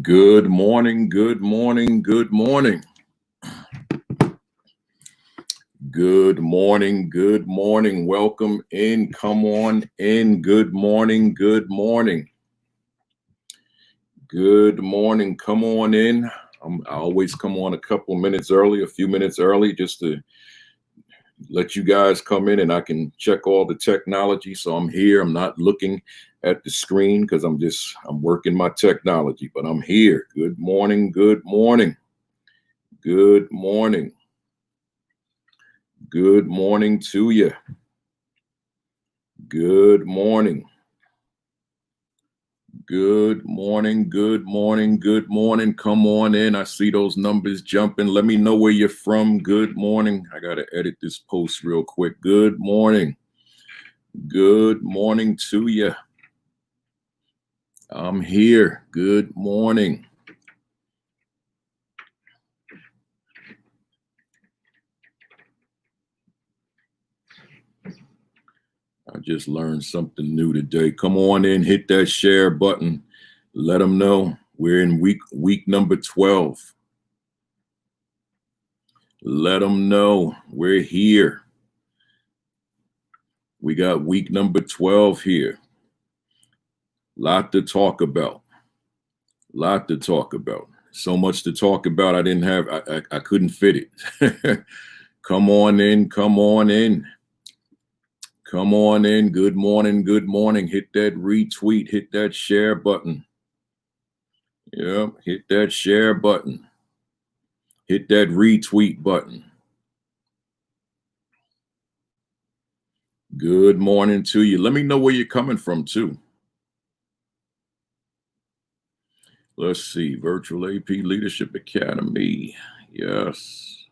Good morning, good morning, good morning. Good morning, good morning. Welcome in. Come on in. Good morning, good morning. Good morning. Come on in. I always come on a couple minutes early, a few minutes early, just to let you guys come in and I can check all the technology. So I'm here. I'm not looking at the screen because I'm working my technology, but I'm here. Good morning, good morning. Good morning. Good morning to you. Good morning. Good morning. Good morning. Good morning. Come on in. I see those numbers jumping. Let me know where you're from. Good morning. I got to edit this post real quick. Good morning. Good morning to you. I'm here. Good morning. I just learned something new today. Come on in, hit that share button. Let them know we're in week number 12. Let them know we're here. We got week number 12 here. Lot to talk about. Lot to talk about. So much to talk about. I couldn't fit it. Come on in. Come on in. Come on in. Good morning. Good morning. Hit that retweet. Hit that share button. Yep. Hit that share button. Hit that retweet button. Good morning to you. Let me know where you're coming from too. Let's see. Virtual AP Leadership Academy. Yes.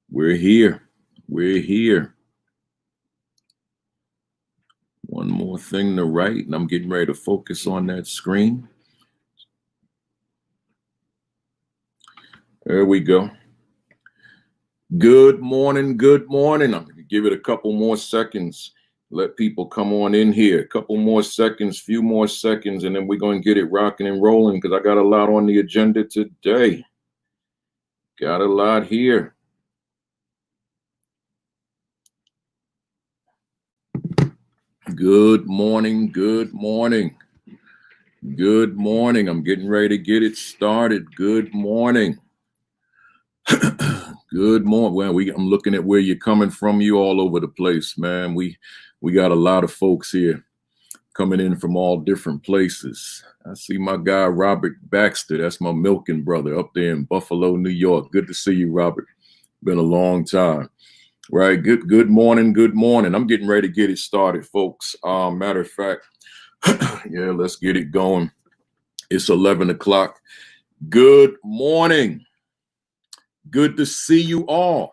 We're here. We're here. One more thing to write, and I'm getting ready to focus on that screen. There we go. Good morning. Good morning. I'm going to give it a couple more seconds. Let people come on in here. A couple more seconds, few more seconds, and then we're going to get it rocking and rolling because I got a lot on the agenda today. Got a lot here. Good morning. Good morning. Good morning. I'm getting ready to get it started. Good morning. Good morning. Well, I'm looking at where you're coming from. You all over the place, man. We got a lot of folks here coming in from all different places. I see my guy Robert Baxter. That's my milking brother up there in Buffalo, New York. Good to see you, Robert. Been a long time. Right. Good morning. Good morning. I'm getting ready to get it started, folks. Matter of fact, yeah, let's get it going. It's 11 o'clock. Good morning. Good to see you all.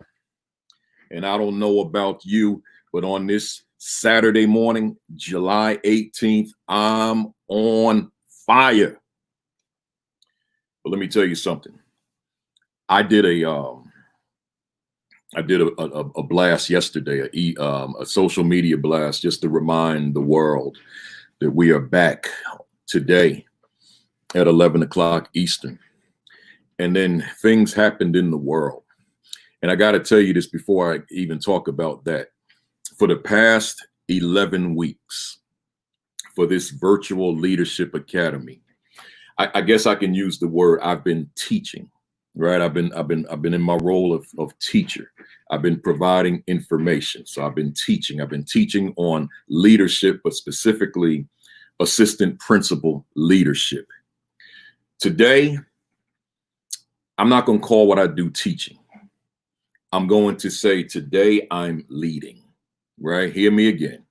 And I don't know about you, but on this Saturday morning, July 18th, I'm on fire. But let me tell you something. I did a blast yesterday, a social media blast, just to remind the world that we are back today at 11 o'clock Eastern. And then things happened in the world. And I got to tell you this before I even talk about that. For the past 11 weeks, for this virtual leadership academy, I guess I can use the word I've been teaching, right? I've been in my role of teacher. I've been providing information. So I've been teaching on leadership, but specifically assistant principal leadership. Today, I'm not going to call what I do teaching. I'm going to say today I'm leading, right? Hear me again.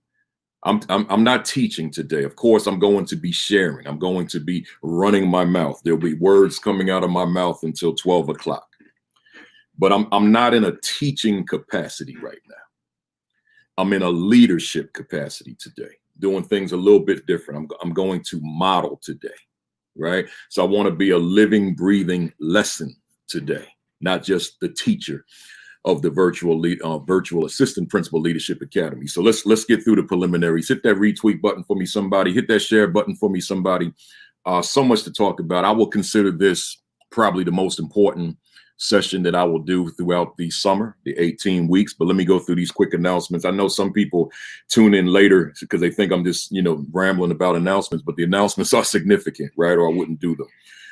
I'm not teaching today. Of course, I'm going to be sharing. I'm going to be running my mouth. There'll be words coming out of my mouth until 12 o'clock. But I'm not in a teaching capacity right now. I'm in a leadership capacity today, doing things a little bit different. I'm going to model today, right? So I want to be a living, breathing lesson today, not just the teacher of the virtual assistant principal leadership academy. So let's get through the preliminaries. Hit that retweet button for me, somebody. Hit that share button for me, somebody. So much to talk about. I will consider this probably the most important session that I will do throughout the summer, the 18 weeks. But let me go through these quick announcements. I know some people tune in later because they think I'm just, rambling about announcements, but the announcements are significant, right? Or I wouldn't do them.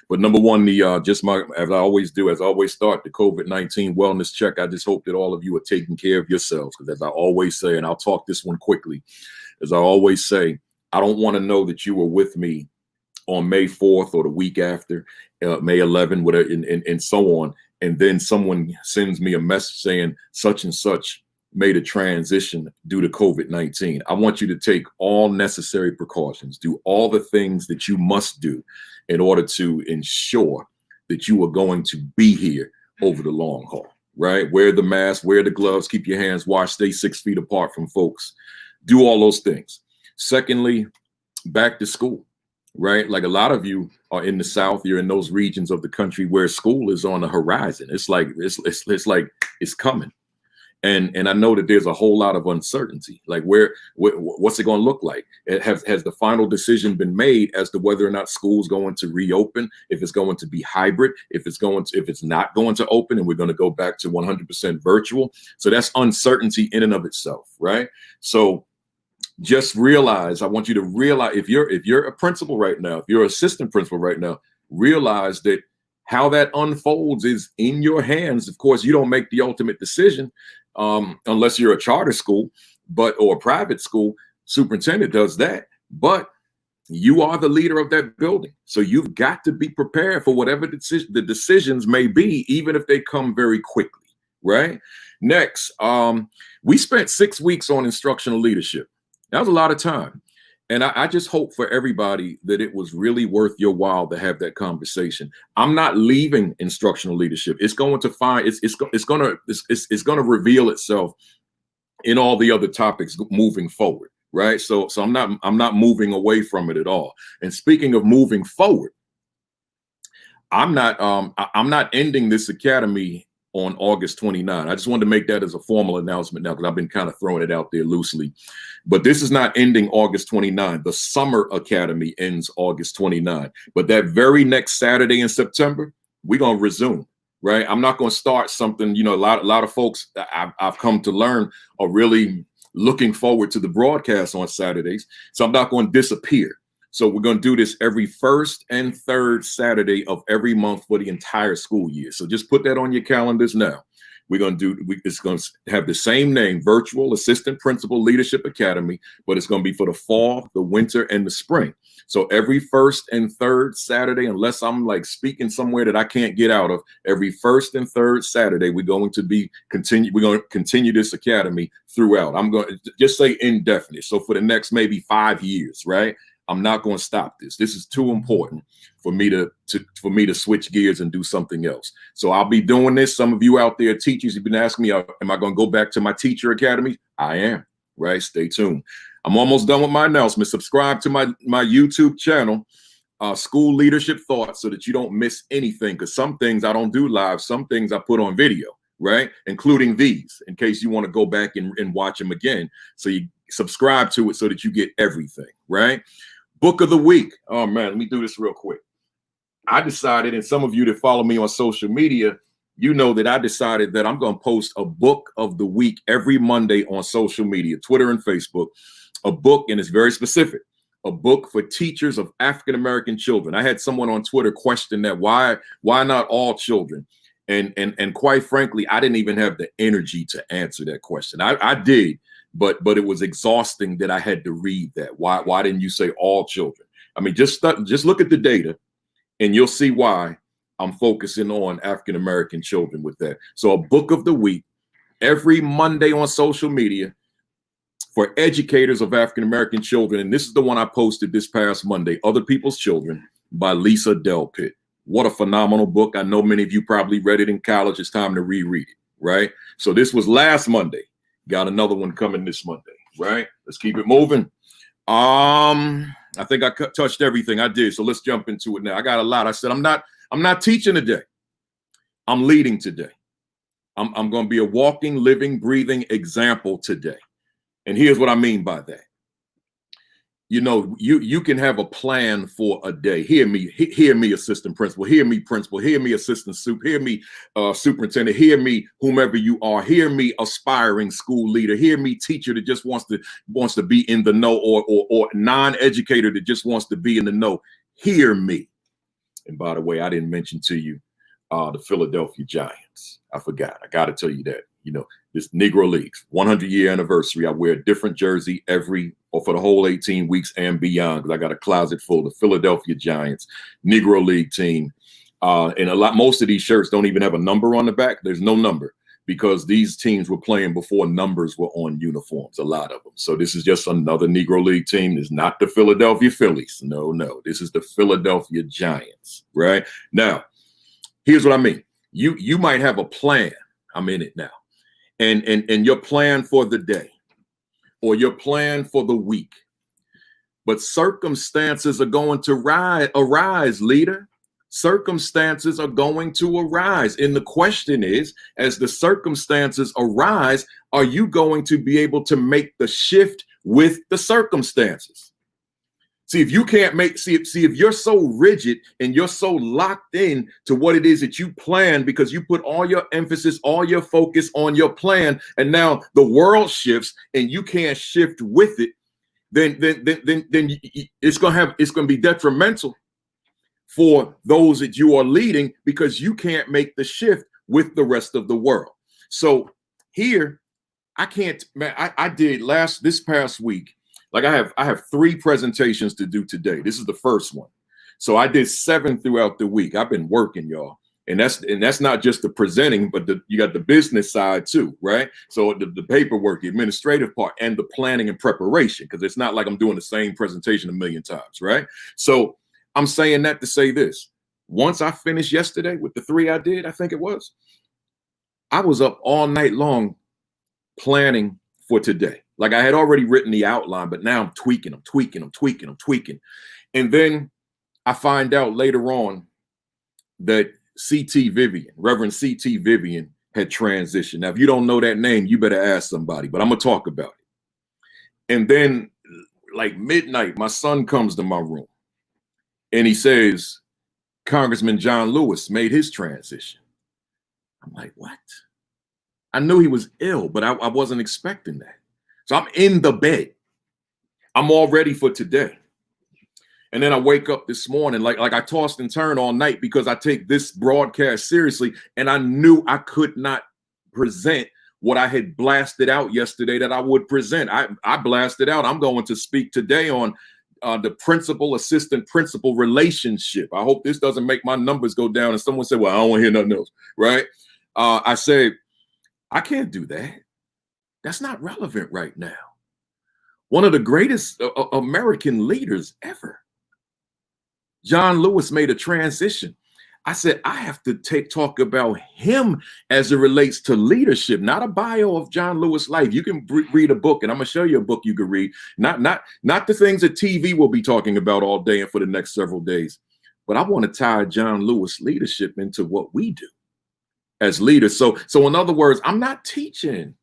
But number one, as I always do, as I always start, the COVID-19 wellness check. I just hope that all of you are taking care of yourselves, because as I always say, and I'll talk this one quickly, as I always say, I don't want to know that you were with me on May 4th or the week after, May 11th, whatever, and so on. And then someone sends me a message saying such and such made a transition due to COVID-19. I want you to take all necessary precautions, do all the things that you must do in order to ensure that you are going to be here over the long haul, right? Wear the mask, wear the gloves, keep your hands washed, stay 6 feet apart from folks. Do all those things. Secondly, back to school, right? Like a lot of you are in the South, you're in those regions of the country where school is on the horizon. It's like it's coming. And I know that there's a whole lot of uncertainty. Like what's it going to look like? Has the final decision been made as to whether or not school's going to reopen, if it's going to be hybrid, if it's not going to open and we're going to go back to 100% virtual? So that's uncertainty in and of itself, right? So just realize, I want you to realize, if you're a principal right now, if you're an assistant principal right now, realize that how that unfolds is in your hands. Of course, you don't make the ultimate decision unless you're a charter school, or a private school. Superintendent does that, but you are the leader of that building. So you've got to be prepared for whatever the decisions may be, even if they come very quickly, right? Next, we spent 6 weeks on instructional leadership. That was a lot of time. And I just hope for everybody that it was really worth your while to have that conversation. I'm not leaving instructional leadership. It's going to reveal itself in all the other topics moving forward, right? So I'm not moving away from it at all. And speaking of moving forward, I'm not ending this academy on August 29. I just wanted to make that as a formal announcement now, because I've been kind of throwing it out there loosely. But this is not ending August 29. The Summer Academy ends August 29. But that very next Saturday in September, we're going to resume, right? I'm not going to start something, a lot of folks I've come to learn are really looking forward to the broadcast on Saturdays. So I'm not going to disappear. So we're going to do this every first and third Saturday of every month for the entire school year. So just put that on your calendars now. It's going to have the same name, Virtual Assistant Principal Leadership Academy, but it's going to be for the fall, the winter, and the spring. So every first and third Saturday, unless I'm like speaking somewhere that I can't get out of, every first and third Saturday, we're going to continue this academy throughout. I'm going to just say indefinite. So for the next maybe 5 years, right? I'm not going to stop this. This is too important for me to switch gears and do something else. So I'll be doing this. Some of you out there, teachers, you've been asking me, am I going to go back to my teacher academy? I am, right? Stay tuned. I'm almost done with my announcement. Subscribe to my YouTube channel, School Leadership Thoughts, so that you don't miss anything. Because some things I don't do live, some things I put on video, right? Including these, in case you want to go back and watch them again. So you subscribe to it so that you get everything, right? Book of the week. Oh man, let me do this real quick. I decided, and some of you that follow me on social media, you know that I decided that I'm going to post a book of the week every Monday on social media, Twitter and Facebook. A book, and it's very specific, a book for teachers of African-American children. I had someone on Twitter question that, why not all children? And quite frankly, I didn't even have the energy to answer that question. I did. But it was exhausting that I had to read that. Why didn't you say all children? I mean, just look at the data and you'll see why I'm focusing on African-American children with that. So a book of the week every Monday on social media for educators of African-American children. And this is the one I posted this past Monday, Other People's Children by Lisa Delpit. What a phenomenal book. I know many of you probably read it in college. It's time to reread it, right? So this was last Monday. Got another one coming this Monday, right? Let's keep it moving. I think I touched everything I did. So let's jump into it now. I got a lot. I said, I'm not teaching today. I'm leading today. I'm going to be a walking, living, breathing example today. And here's what I mean by that. You know, you can have a plan for a day. Hear me, assistant principal. Hear me, principal. Hear me, assistant soup. Hear me, superintendent. Hear me, whomever you are. Hear me, aspiring school leader. Hear me, teacher that just wants to be in the know, or non-educator that just wants to be in the know. Hear me. And by the way, I didn't mention to you the Philadelphia Giants. I forgot. I got to tell you that. You know, this Negro Leagues 100-year anniversary. I wear a different jersey for the whole 18 weeks and beyond, because I got a closet full of Philadelphia Giants Negro League team. And most of these shirts don't even have a number on the back. There's no number, because these teams were playing before numbers were on uniforms, a lot of them. So this is just another Negro League team. It's not the Philadelphia Phillies. No. This is the Philadelphia Giants, right? Now, here's what I mean. You might have a plan. I'm in it now. And your plan for the day, or your plan for the week. But circumstances are going to arise, leader. Circumstances are going to arise. And the question is, as the circumstances arise, are you going to be able to make the shift with the circumstances? See, if you can't if you're so rigid and you're so locked in to what it is that you plan, because you put all your emphasis, all your focus on your plan, and now the world shifts and you can't shift with it, then it's going to be detrimental for those that you are leading, because you can't make the shift with the rest of the world. So here, I can't, man, I did this past week. Like I have 3 presentations to do today. This is the first one. So I did 7 throughout the week. I've been working, y'all. And that's not just the presenting, but you got the business side too, right? So the paperwork, the administrative part, and the planning and preparation, because it's not like I'm doing the same presentation a million times, right? So I'm saying that to say this. Once I finished yesterday with the 3 I did, I think it was, I was up all night long planning for today. Like I had already written the outline, but now I'm tweaking. And then I find out later on that Reverend C.T. Vivian had transitioned. Now, if you don't know that name, you better ask somebody, but I'm going to talk about it. And then like midnight, my son comes to my room and he says, Congressman John Lewis made his transition. I'm like, what? I knew he was ill, but I wasn't expecting that. So I'm in the bed. I'm all ready for today. And then I wake up this morning, like I tossed and turned all night, because I take this broadcast seriously. And I knew I could not present what I had blasted out yesterday that I would present. I blasted out. I'm going to speak today on the principal-assistant principal relationship. I hope this doesn't make my numbers go down. And someone said, well, I don't want to hear nothing else, right? I said, I can't do that. That's not relevant right now. One of the greatest American leaders ever, John Lewis, made a transition. I said, I have to talk about him as it relates to leadership, not a bio of John Lewis' life. You can read a book, and I'm going to show you a book you can read, not the things that TV will be talking about all day and for the next several days. But I want to tie John Lewis leadership into what we do as leaders. So in other words, I'm not teaching.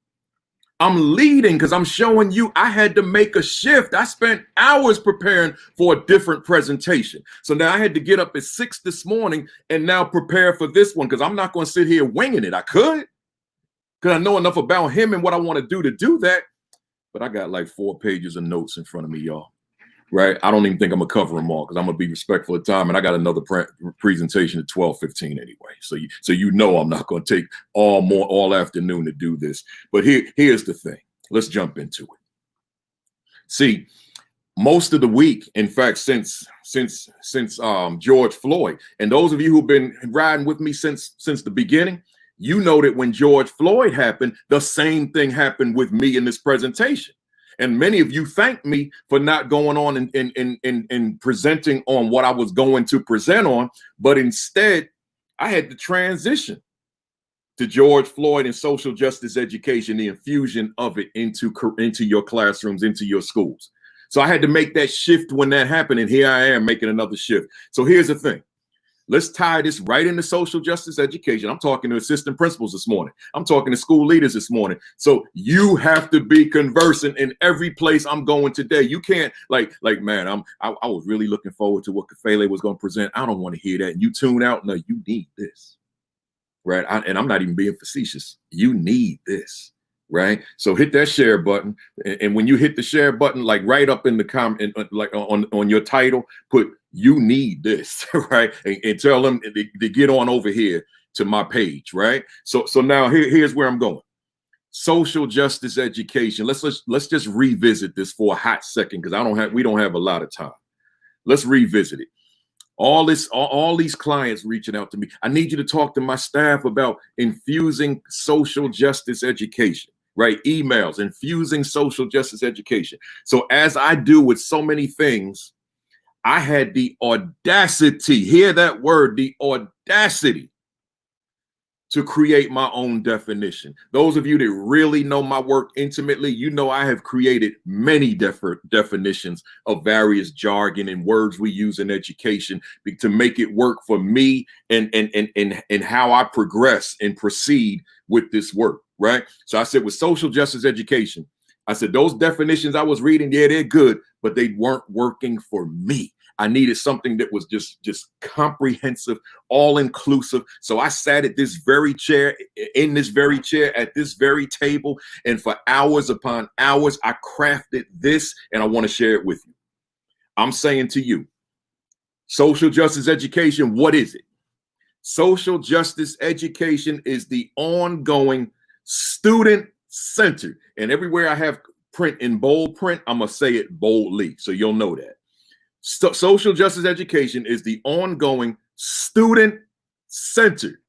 I'm leading, because I'm showing you I had to make a shift. I spent hours preparing for a different presentation. So now I had to get up at 6 this morning and now prepare for this one, because I'm not going to sit here winging it. I could, because I know enough about him and what I want to do that. But I got like 4 pages of notes in front of me, y'all. Right? I don't even think I'm going to cover them all, because I'm going to be respectful of time. And I got another presentation at 12:15 anyway. So you know I'm not going to take all afternoon to do this. But here's the thing. Let's jump into it. See, most of the week, in fact, since George Floyd, and those of you who've been riding with me since the beginning, you know that when George Floyd happened, the same thing happened with me in this presentation. And many of you thanked me for not going on and presenting on what I was going to present on, but instead I had to transition to George Floyd and social justice education, the infusion of it into your classrooms, into your schools. So I had to make that shift when that happened, and here I am making another shift. So here's the thing. Let's tie this right into social justice education. I'm talking to assistant principals this morning. I'm talking to school leaders this morning. So you have to be conversant in every place I'm going today. You can't like man, I was really looking forward to what Kafele was going to present. I don't want to hear that. And you tune out. No, you need this, right? And I'm not even being facetious. You need this. Right. So hit that share button. And when you hit the share button, like right up in the comment, like on your title, put "you need this," right? And tell them to get on over here to my page. Right. So now here's where I'm going. Social justice education. Let's just revisit this for a hot second, because we don't have a lot of time. Let's revisit it. All these clients reaching out to me. I need you to talk to my staff about infusing social justice education. Right? Emails, infusing social justice education. So as I do with so many things, I had the audacity, hear that word, the audacity to create my own definition. Those of you that really know my work intimately, you know I have created many different definitions of various jargon and words we use in education to make it work for me and how I progress and proceed with this work. Right. So I said with social justice education, I said those definitions I was reading, yeah, they're good, but they weren't working for me. I needed something that was just comprehensive, all inclusive. So I sat at this very chair, in this very chair, at this very table, and for hours upon hours, I crafted this, and I want to share it with you. I'm saying to you, social justice education, what is it? Social justice education is the ongoing student-centered, and everywhere I have print in bold print, I'm gonna say it boldly so you'll know that. Social justice education is the ongoing student-centered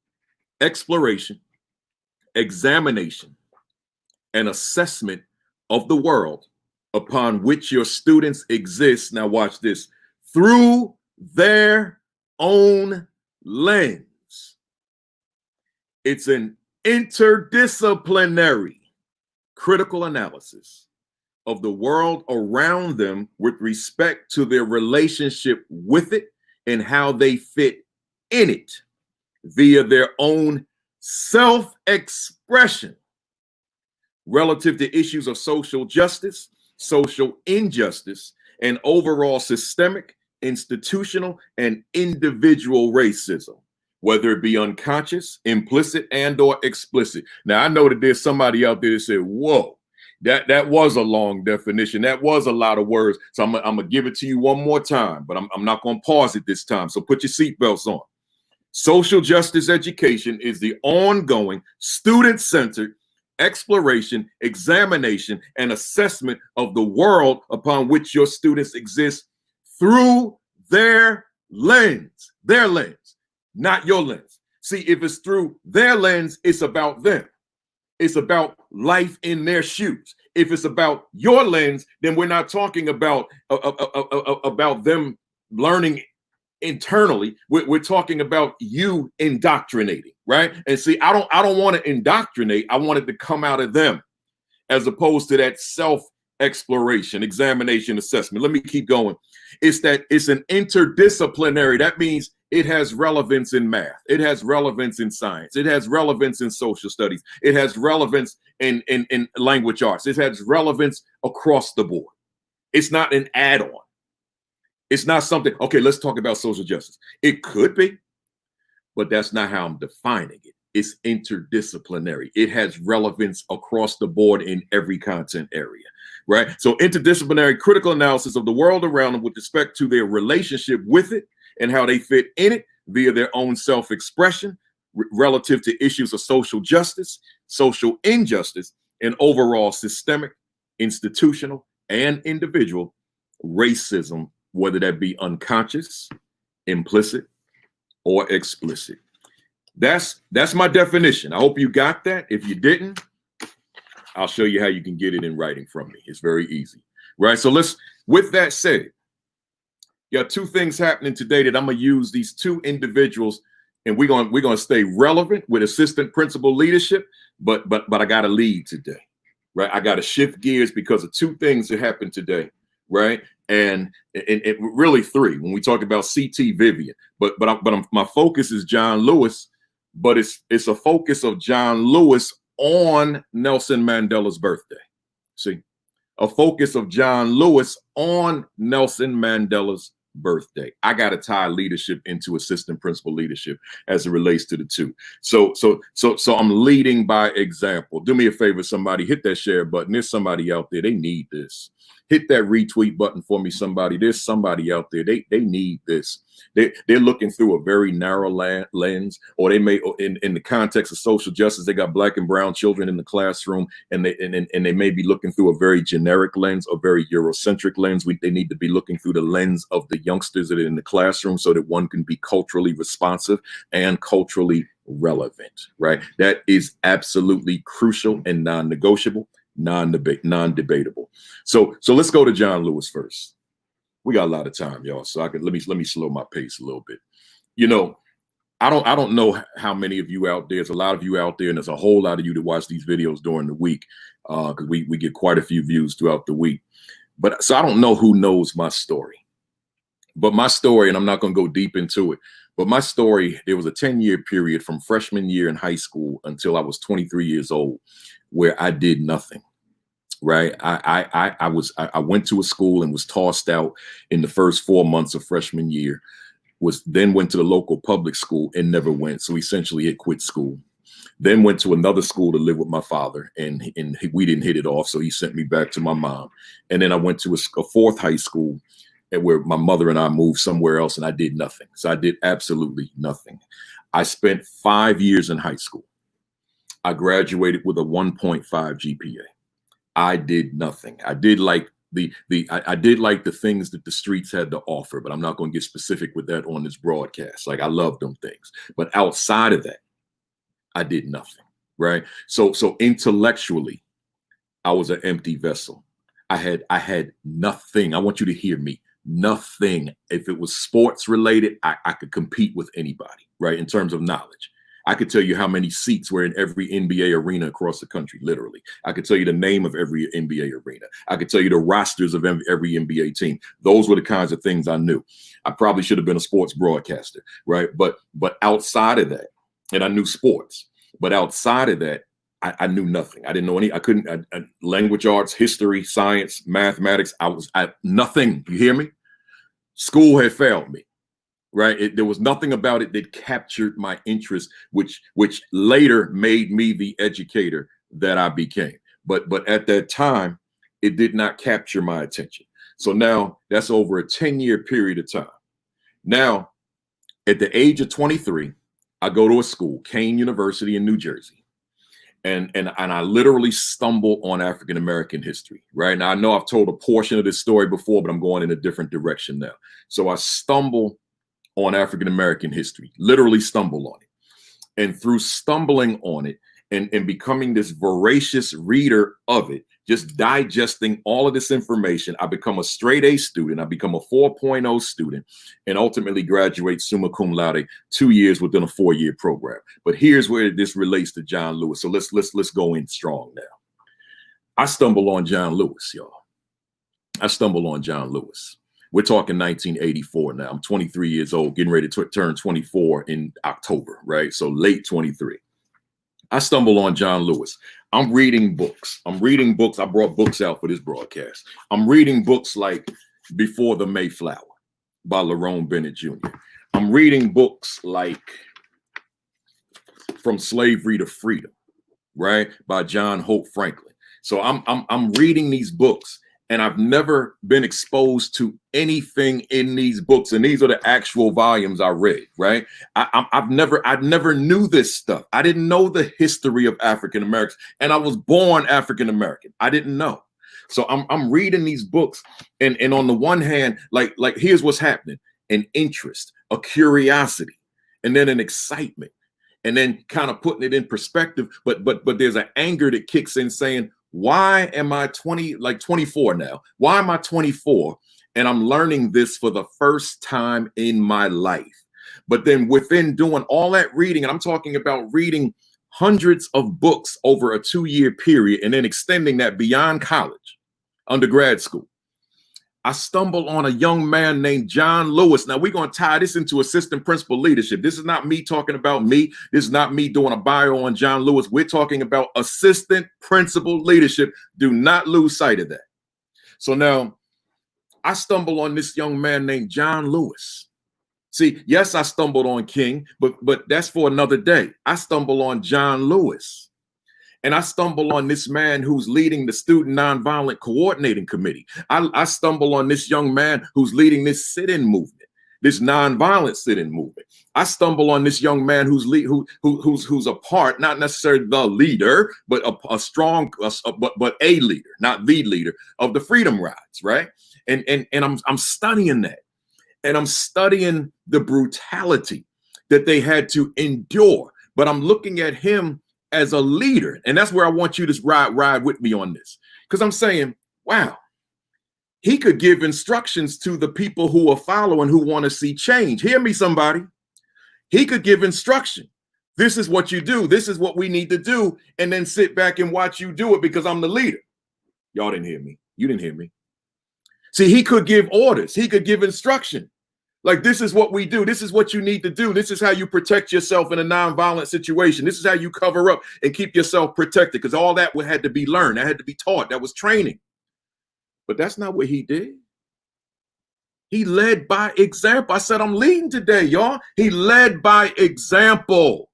exploration, examination, and assessment of the world upon which your students exist. Now watch this, through their own lens. It's an interdisciplinary critical analysis of the world around them with respect to their relationship with it and how they fit in it via their own self-expression relative to issues of social justice, social injustice, and overall systemic, institutional, and individual racism, whether it be unconscious, implicit, and or explicit. Now, I know that there's somebody out there that said, whoa, that was a long definition. That was a lot of words. So I'm going to give it to you one more time, but I'm not going to pause it this time. So put your seatbelts on. Social justice education is the ongoing student-centered exploration, examination, and assessment of the world upon which your students exist through their lens, not your lens. See, if it's through their lens, it's about them. It's about life in their shoes. If it's about your lens, then we're not talking about them learning internally. We're talking about you indoctrinating, right? And see, I don't want to indoctrinate. I want it to come out of them, as opposed to that self-exploration, examination, assessment. Let me keep going. It's an interdisciplinary. That means it has relevance in math. It has relevance in science. It has relevance in social studies. It has relevance in language arts. It has relevance across the board. It's not an add-on. It's not something, okay, let's talk about social justice. It could be, but that's not how I'm defining it. It's interdisciplinary. It has relevance across the board in every content area, right? So interdisciplinary critical analysis of the world around them with respect to their relationship with it and how they fit in it via their own self-expression relative to issues of social justice, social injustice, and overall systemic, institutional, and individual racism, whether that be unconscious, implicit, or explicit. That's my definition. I hope you got that. If you didn't, I'll show you how you can get it in writing from me. It's very easy, right? So with that said, you got two things happening today that I'm gonna use these two individuals, and we're gonna stay relevant with assistant principal leadership, but I gotta lead today, right? I gotta shift gears because of two things that happened today, right? and really three when we talk about CT Vivian. My focus is John Lewis, but it's a focus of John Lewis on Nelson Mandela's birthday. See, a focus of John Lewis on Nelson Mandela's birthday. I got to tie leadership into assistant principal leadership as it relates to the two. So I'm leading by example. Do me a favor, somebody, hit that share button. There's somebody out there, they need this. Hit that retweet button for me, somebody. There's somebody out there, they need this. They're looking through a very narrow lens, or they may, in the context of social justice, they got Black and brown children in the classroom, and they may be looking through a very generic lens, a very Eurocentric lens. They need to be looking through the lens of the youngsters that are in the classroom, so that one can be culturally responsive and culturally relevant, right? That is absolutely crucial and non-negotiable, non-debatable. So let's go to John Lewis first. We got a lot of time, y'all. So let me slow my pace a little bit. You know, I don't know how many of you out there. There's a lot of you out there, and there's a whole lot of you that watch these videos during the week, because we get quite a few views throughout the week. But so I don't know who knows my story. But my story, and I'm not going to go deep into it, but my story, there was a 10-year period from freshman year in high school until I was 23 years old where I did nothing. Right. I went to a school and was tossed out in the first 4 months of freshman year, then went to the local public school and never went. So essentially it quit school, then went to another school to live with my father, and we didn't hit it off. So he sent me back to my mom. And then I went to a fourth high school where my mother and I moved somewhere else, and I did nothing. So I did absolutely nothing. I spent 5 years in high school. I graduated with a 1.5 GPA. I did nothing. I did like I did like the things that the streets had to offer, but I'm not going to get specific with that on this broadcast. Like, I love them things, but outside of that, I did nothing. Right. So intellectually, I was an empty vessel. I had nothing. I want you to hear me. Nothing. If it was sports related, I could compete with anybody, right? In terms of knowledge. I could tell you how many seats were in every NBA arena across the country, literally. I could tell you the name of every NBA arena. I could tell you the rosters of every NBA team. Those were the kinds of things I knew. I probably should have been a sports broadcaster, right? But outside of that, and I knew sports, but outside of that, I knew nothing. I didn't know language arts, history, science, mathematics. Nothing. You hear me? School had failed me. Right. There was nothing about it that captured my interest, which later made me the educator that I became. But at that time, it did not capture my attention. So now that's over a 10-year period of time. Now, at the age of 23, I go to a school, Kane University in New Jersey. And I literally stumble on African-American history. Right now, I know I've told a portion of this story before, but I'm going in a different direction now. So I stumble on African-American history, literally stumble on it. And through stumbling on it and becoming this voracious reader of it, just digesting all of this information, I become a straight A student. I become a 4.0 student, and ultimately graduate summa cum laude 2 years within a 4-year program. But here's where this relates to John Lewis. So let's go in strong now. I stumble on John Lewis, y'all. I stumble on John Lewis. We're talking 1984 now. I'm 23 years old, getting ready to turn 24 in October, right? So late 23. I stumble on John Lewis. I'm reading books. I brought books out for this broadcast. I'm reading books like Before the Mayflower by Lerone Bennett Jr. I'm reading books like From Slavery to Freedom, right, by John Hope Franklin. So I'm reading these books. And I've never been exposed to anything in these books. And these are the actual volumes I read, right? I never knew this stuff. I didn't know the history of African Americans. And I was born African American. I didn't know. So I'm reading these books. And on the one hand, like here's what's happening: an interest, a curiosity, and then an excitement. And then kind of putting it in perspective. But there's an anger that kicks in saying, why am I 24 now? Why am I 24? And I'm learning this for the first time in my life. But then within doing all that reading, and I'm talking about reading hundreds of books over a 2-year period and then extending that beyond college, undergrad school, I stumbled on a young man named John Lewis. Now we're going to tie this into assistant principal leadership. This is not me talking about me. This is not me doing a bio on John Lewis. We're talking about assistant principal leadership. Do not lose sight of that. So now I stumbled on this young man named John Lewis. See, yes, I stumbled on King, but that's for another day. I stumbled on John Lewis. And I stumble on this man who's leading the Student Nonviolent Coordinating Committee. I stumble on this young man who's leading this sit-in movement, this nonviolent sit-in movement. I stumble on this young man who's a part, not necessarily the leader, but a strong, but a leader, not the leader of the Freedom Rides, right? And I'm studying that, and I'm studying the brutality that they had to endure. But I'm looking at him as a leader. And that's where I want you to ride with me on this. Because I'm saying, wow, he could give instructions to the people who are following, who want to see change. Hear me, somebody. He could give instruction. This is what you do. This is what we need to do. And then sit back and watch you do it because I'm the leader. Y'all didn't hear me. You didn't hear me. See, he could give orders. He could give instruction. Like, this is what we do. This is what you need to do. This is how you protect yourself in a nonviolent situation. This is how you cover up and keep yourself protected, because all that had to be learned. That had to be taught. That was training. But that's not what he did. He led by example. I said, I'm leading today, y'all. He led by example.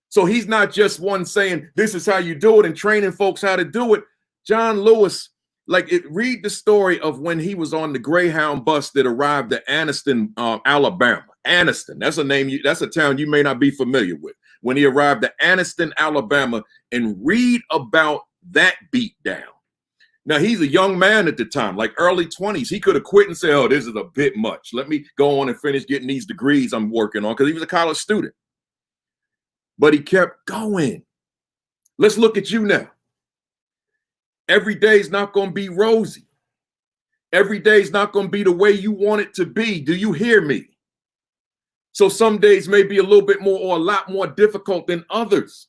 So he's not just one saying, this is how you do it and training folks how to do it. John Lewis, read the story of when he was on the Greyhound bus that arrived at Anniston, Alabama. Anniston, that's a name, that's a town you may not be familiar with. When he arrived at Anniston, Alabama, and read about that beat down. Now, he's a young man at the time, like early 20s. He could have quit and said, oh, this is a bit much. Let me go on and finish getting these degrees I'm working on, because he was a college student. But he kept going. Let's look at you now. Every day is not going to be rosy. Every day is not going to be the way you want it to be. Do you hear me? So some days may be a little bit more or a lot more difficult than others.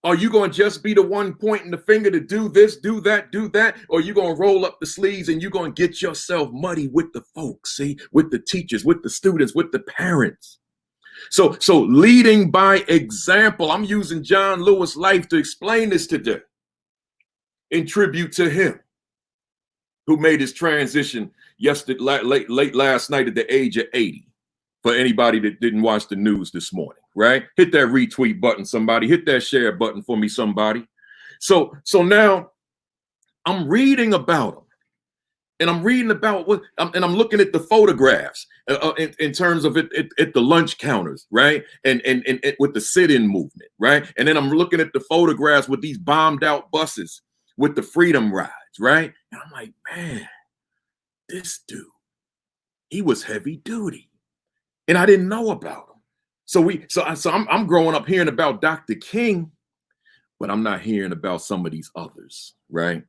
Are you going to just be the one pointing the finger to do this, do that, do that? Or are you going to roll up the sleeves and you're going to get yourself muddy with the folks, see, with the teachers, with the students, with the parents? So leading by example. I'm using John Lewis' life to explain this today, in tribute to him, who made his transition late last night at the age of 80. For anybody that didn't watch the news this morning, right? Hit that retweet button, somebody. Hit that share button for me, somebody. So now I'm reading about him, and I'm reading about and I'm looking at the photographs in terms of it at the lunch counters, right? And with the sit-in movement, right? And then I'm looking at the photographs with these bombed out buses with the Freedom Rides, right? And I'm like, man, this dude, he was heavy duty. And I didn't know about him. So I'm growing up hearing about Dr. King, but I'm not hearing about some of these others, right?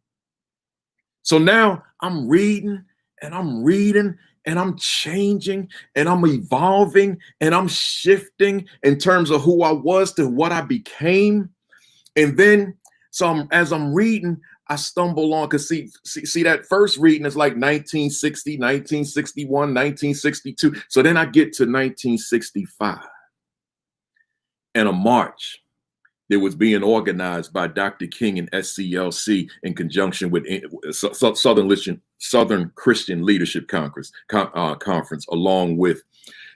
So now I'm reading and I'm changing and I'm evolving and I'm shifting in terms of who I was to what I became. And then, as I'm reading, I stumble on, because see that first reading is like 1960, 1961, 1962. So then I get to 1965 and a march that was being organized by Dr. King and SCLC in conjunction with Southern Christian Leadership Conference, along with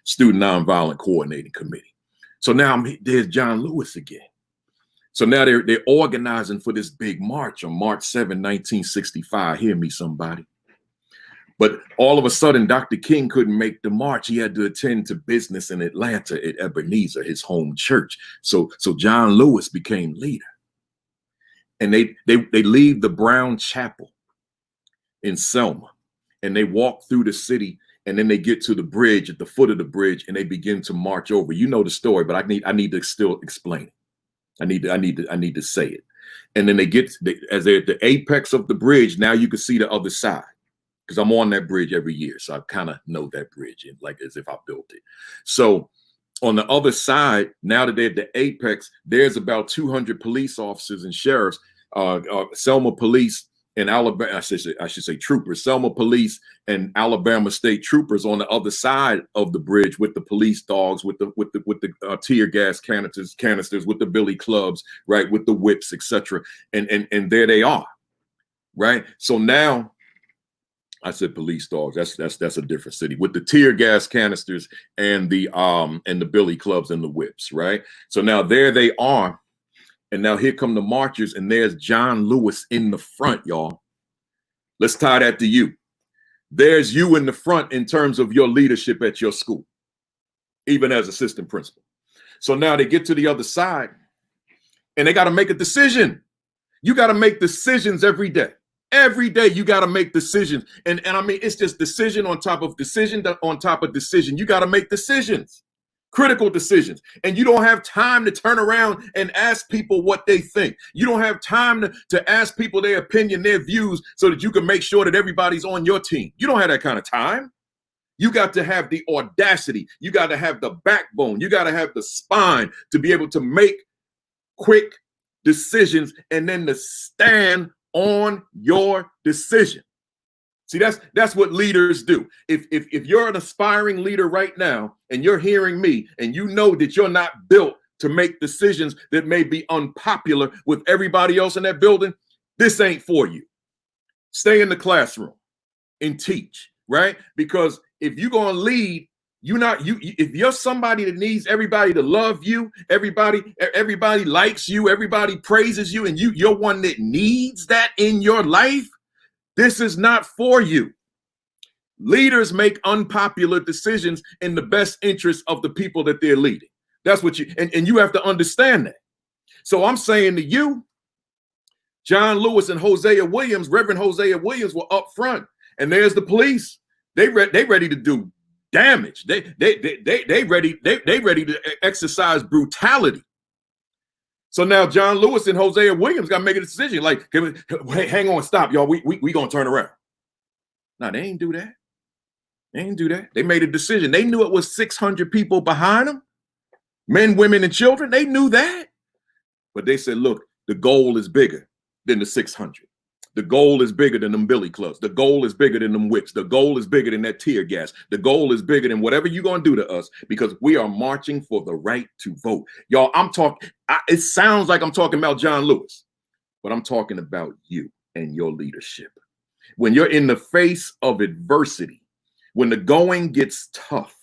Student Nonviolent Coordinating Committee. So now there's John Lewis again. So now they're organizing for this big march on March 7, 1965. Hear me, somebody. But all of a sudden, Dr. King couldn't make the march. He had to attend to business in Atlanta at Ebenezer, his home church. So John Lewis became leader. And they leave the Brown Chapel in Selma, and they walk through the city, and then they get to the bridge, at the foot of the bridge, and they begin to march over. You know the story, but I need to still explain it. I need to say it. And then as they're at the apex of the bridge, now you can see the other side, because I'm on that bridge every year. So I kind of know that bridge, like as if I built it. So on the other side, now that they're at the apex, there's about 200 police officers and sheriffs, Selma police and Alabama, I should say troopers, Selma police and Alabama state troopers on the other side of the bridge with the police dogs, with the tear gas canisters, with the billy clubs, right, with the whips, etc. And there they are, right? So now, I said police dogs. That's a different city, with the tear gas canisters and the billy clubs and the whips, right? So now there they are. And now here come the marchers, and there's John Lewis in the front, y'all. Let's tie that to you. There's you in the front in terms of your leadership at your school, even as assistant principal. So now they get to the other side, and they got to make a decision. You got to make decisions every day. Every day you got to make decisions. And I mean, it's just decision on top of decision on top of decision. You got to make decisions. Critical decisions. And you don't have time to turn around and ask people what they think. You don't have time to ask people their opinion, their views, so that you can make sure that everybody's on your team. You don't have that kind of time. You got to have the audacity. You got to have the backbone. You got to have the spine to be able to make quick decisions and then to stand on your decision. See, that's what leaders do. If you're an aspiring leader right now and you're hearing me and you know that you're not built to make decisions that may be unpopular with everybody else in that building, this ain't for you. Stay in the classroom and teach, right? Because if you're going to lead, if you're somebody that needs everybody to love you, everybody likes you, everybody praises you, and you're one that needs that in your life, this is not for you. Leaders make unpopular decisions in the best interest of the people that they're leading. That's what and you have to understand that. So I'm saying to you, John Lewis and Reverend Hosea Williams were up front, and there's the police. They ready to do damage. They ready to exercise brutality. So now John Lewis and Hosea Williams got to make a decision. Like, hey, hang on, stop, y'all. We gonna turn around. No, they ain't do that. They ain't do that. They made a decision. They knew it was 600 people behind them, men, women, and children. They knew that. But they said, look, the goal is bigger than the 600. The goal is bigger than them billy clubs. The goal is bigger than them whips. The goal is bigger than that tear gas. The goal is bigger than whatever you're going to do to us, because we are marching for the right to vote. Y'all, it sounds like I'm talking about John Lewis, but I'm talking about you and your leadership. When you're in the face of adversity, when the going gets tough,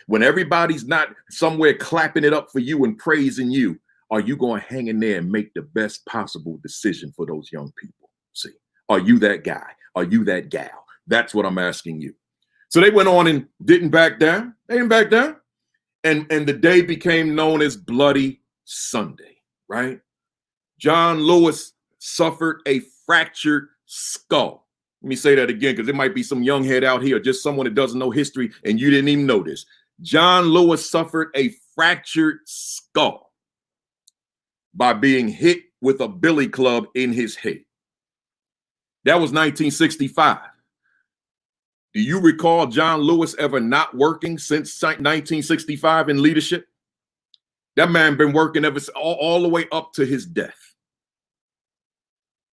when everybody's not somewhere clapping it up for you and praising you, are you going to hang in there and make the best possible decision for those young people? See, are you that guy? Are you that gal? That's what I'm asking you. So they went on and didn't back down. They didn't back down. And the day became known as Bloody Sunday, right? John Lewis suffered a fractured skull. Let me say that again, because there might be some young head out here, just someone that doesn't know history, and you didn't even know this. John Lewis suffered a fractured skull by being hit with a billy club in his head. That was 1965. Do you recall John Lewis ever not working since 1965 in leadership? That man been working all the way up to his death.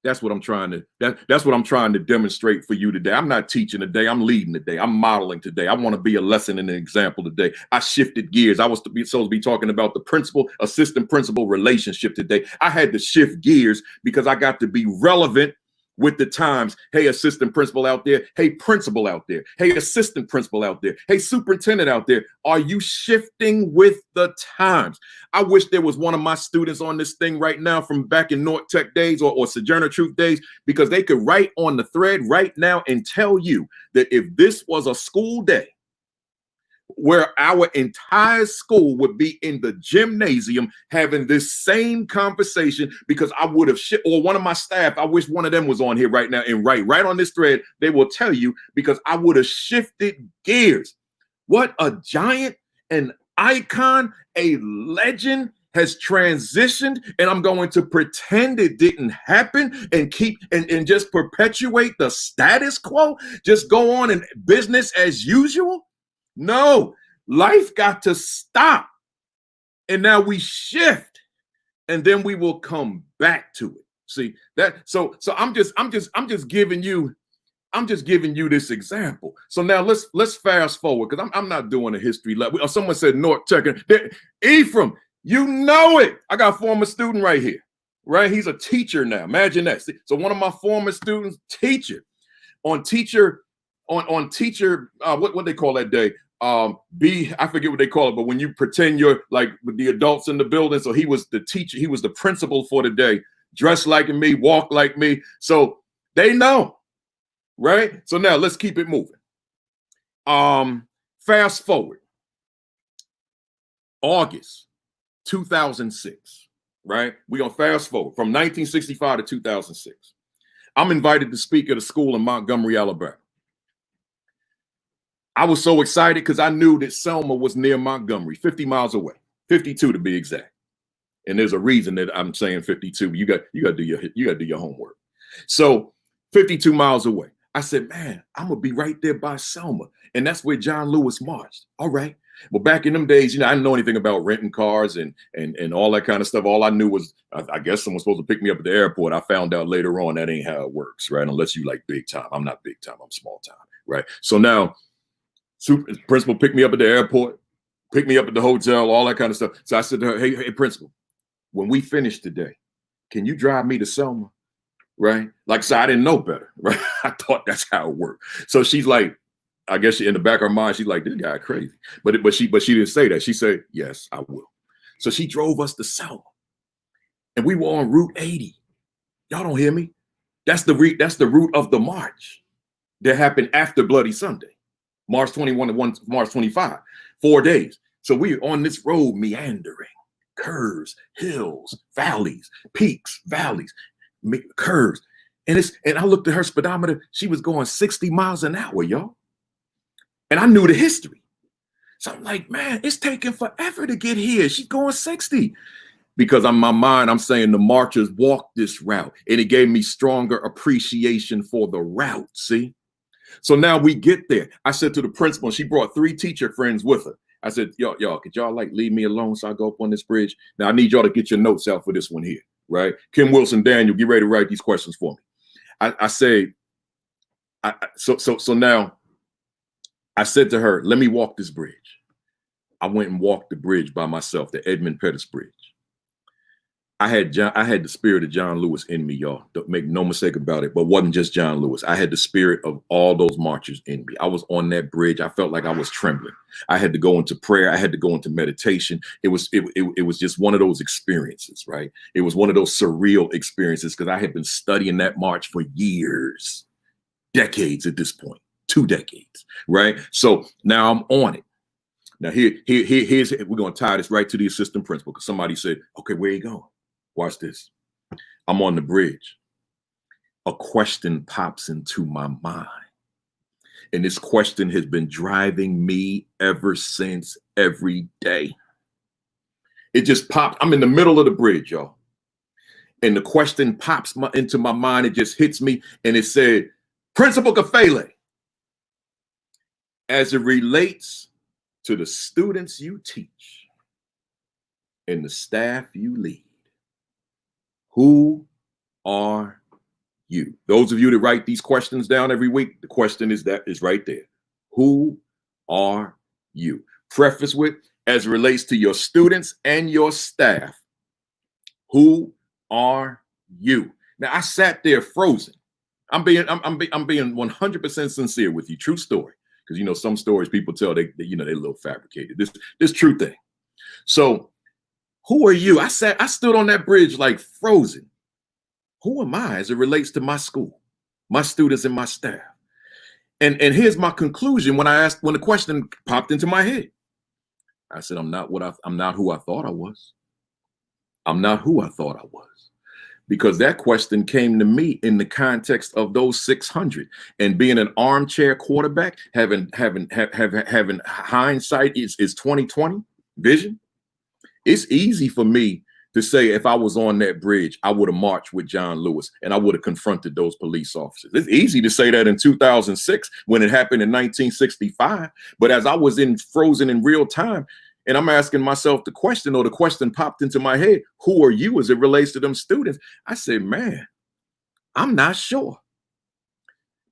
That's what I'm trying to demonstrate for you today. I'm not teaching today. I'm leading today. I'm modeling today. I want to be a lesson and an example today. I shifted gears. I was supposed to be talking about the assistant principal relationship today. I had to shift gears because I got to be relevant with the times. Hey, assistant principal out there. Hey, principal out there. Hey, assistant principal out there. Hey, superintendent out there. Are you shifting with the times? I wish there was one of my students on this thing right now from back in North Tech days or Sojourner Truth days, because they could write on the thread right now and tell you that if this was a school day where our entire school would be in the gymnasium having this same conversation, because I would have or one of my staff, I wish one of them was on here right now and right on this thread, they will tell you, because I would have shifted gears. What a giant, an icon, a legend has transitioned, and I'm going to pretend it didn't happen and keep and just perpetuate the status quo, just go on in business as usual. No, life got to stop. And now we shift, and then we will come back to it. See that? So I'm just giving you this example. So now let's fast forward, because I'm not doing a history level. Someone said North Texas. Ephraim, you know it. I got a former student right here, right? He's a teacher now. Imagine that. See, so one of my former students, teacher, on teacher, what they call that day? I forget what they call it, but when you pretend you're like with the adults in the building. So he was the teacher, he was the principal for the day, dressed like me, walk like me. So they know. Right? So now let's keep it moving. Fast forward. August 2006, right? We're going to fast forward from 1965 to 2006. I'm invited to speak at a school in Montgomery, Alabama. I was so excited because I knew that Selma was near Montgomery, 50 miles away, 52 to be exact. And there's a reason that I'm saying 52. You got to do your homework. So 52 miles away. I said, man, I'm going to be right there by Selma. And that's where John Lewis marched. All right. Well, back in them days, I didn't know anything about renting cars and all that kind of stuff. All I knew was, I guess someone's supposed to pick me up at the airport. I found out later on that ain't how it works, right? Unless you like big time. I'm not big time. I'm small time, right? So now, principal picked me up at the airport, picked me up at the hotel, all that kind of stuff. So I said to her, hey, principal, when we finish today, can you drive me to Selma? Right? Like, so I didn't know better, right? I thought that's how it worked. So she's like, I guess in the back of her mind, she's like, this guy crazy. But she didn't say that. She said, yes, I will. So she drove us to Selma. And we were on Route 80. Y'all don't hear me? That's the route of the march that happened after Bloody Sunday. March 21 to March 25. 4 days. So we were on this road meandering. Curves, hills, valleys, peaks, valleys. Curves. And I looked at her speedometer. She was going 60 miles an hour, y'all. And I knew the history. So I'm like, man, it's taking forever to get here. She's going 60. Because in my mind, I'm saying the marchers walked this route. And it gave me stronger appreciation for the route. See? So now we get there. I said to the principal, and she brought 3 teacher friends with her. I said, y'all, could y'all like leave me alone so I go up on this bridge? Now I need y'all to get your notes out for this one here. Right? Kim Wilson, Daniel, get ready to write these questions for me. So now I said to her, let me walk this bridge. I went and walked the bridge by myself, the Edmund Pettus Bridge. I had the spirit of John Lewis in me, y'all. Don't make no mistake about it. But it wasn't just John Lewis. I had the spirit of all those marchers in me. I was on that bridge. I felt like I was trembling. I had to go into prayer. I had to go into meditation. It was just one of those experiences, right? It was one of those surreal experiences because I had been studying that march for years, decades at this point, 2 decades, right? So now I'm on it. Now here's we're gonna tie this right to the assistant principal because somebody said, okay, where you going? Watch this. I'm on the bridge. A question pops into my mind. And this question has been driving me ever since, every day. It just popped. I'm in the middle of the bridge, y'all. And the question pops into my mind. It just hits me. And it said, Principal Kafele, as it relates to the students you teach and the staff you lead, who are you? Those of you that write these questions down every week, the question is right there. Who are you? Preface with, as it relates to your students and your staff, who are you? Now I sat there frozen. I'm being 100% sincere with you. True story. Because some stories people tell they're a little fabricated. This true thing. So who are you? I stood on that bridge like frozen. Who am I as it relates to my school, my students, and my staff? And here's my conclusion when the question popped into my head. I said, I'm not who I thought I was. I'm not who I thought I was. Because that question came to me in the context of those 600 and being an armchair quarterback, having hindsight is 2020 vision. It's easy for me to say if I was on that bridge, I would have marched with John Lewis and I would have confronted those police officers. It's easy to say that in 2006 when it happened in 1965. But as I was frozen in real time, And I'm asking myself the question, or the question popped into my head, who are you as it relates to them students? I said, man, I'm not sure.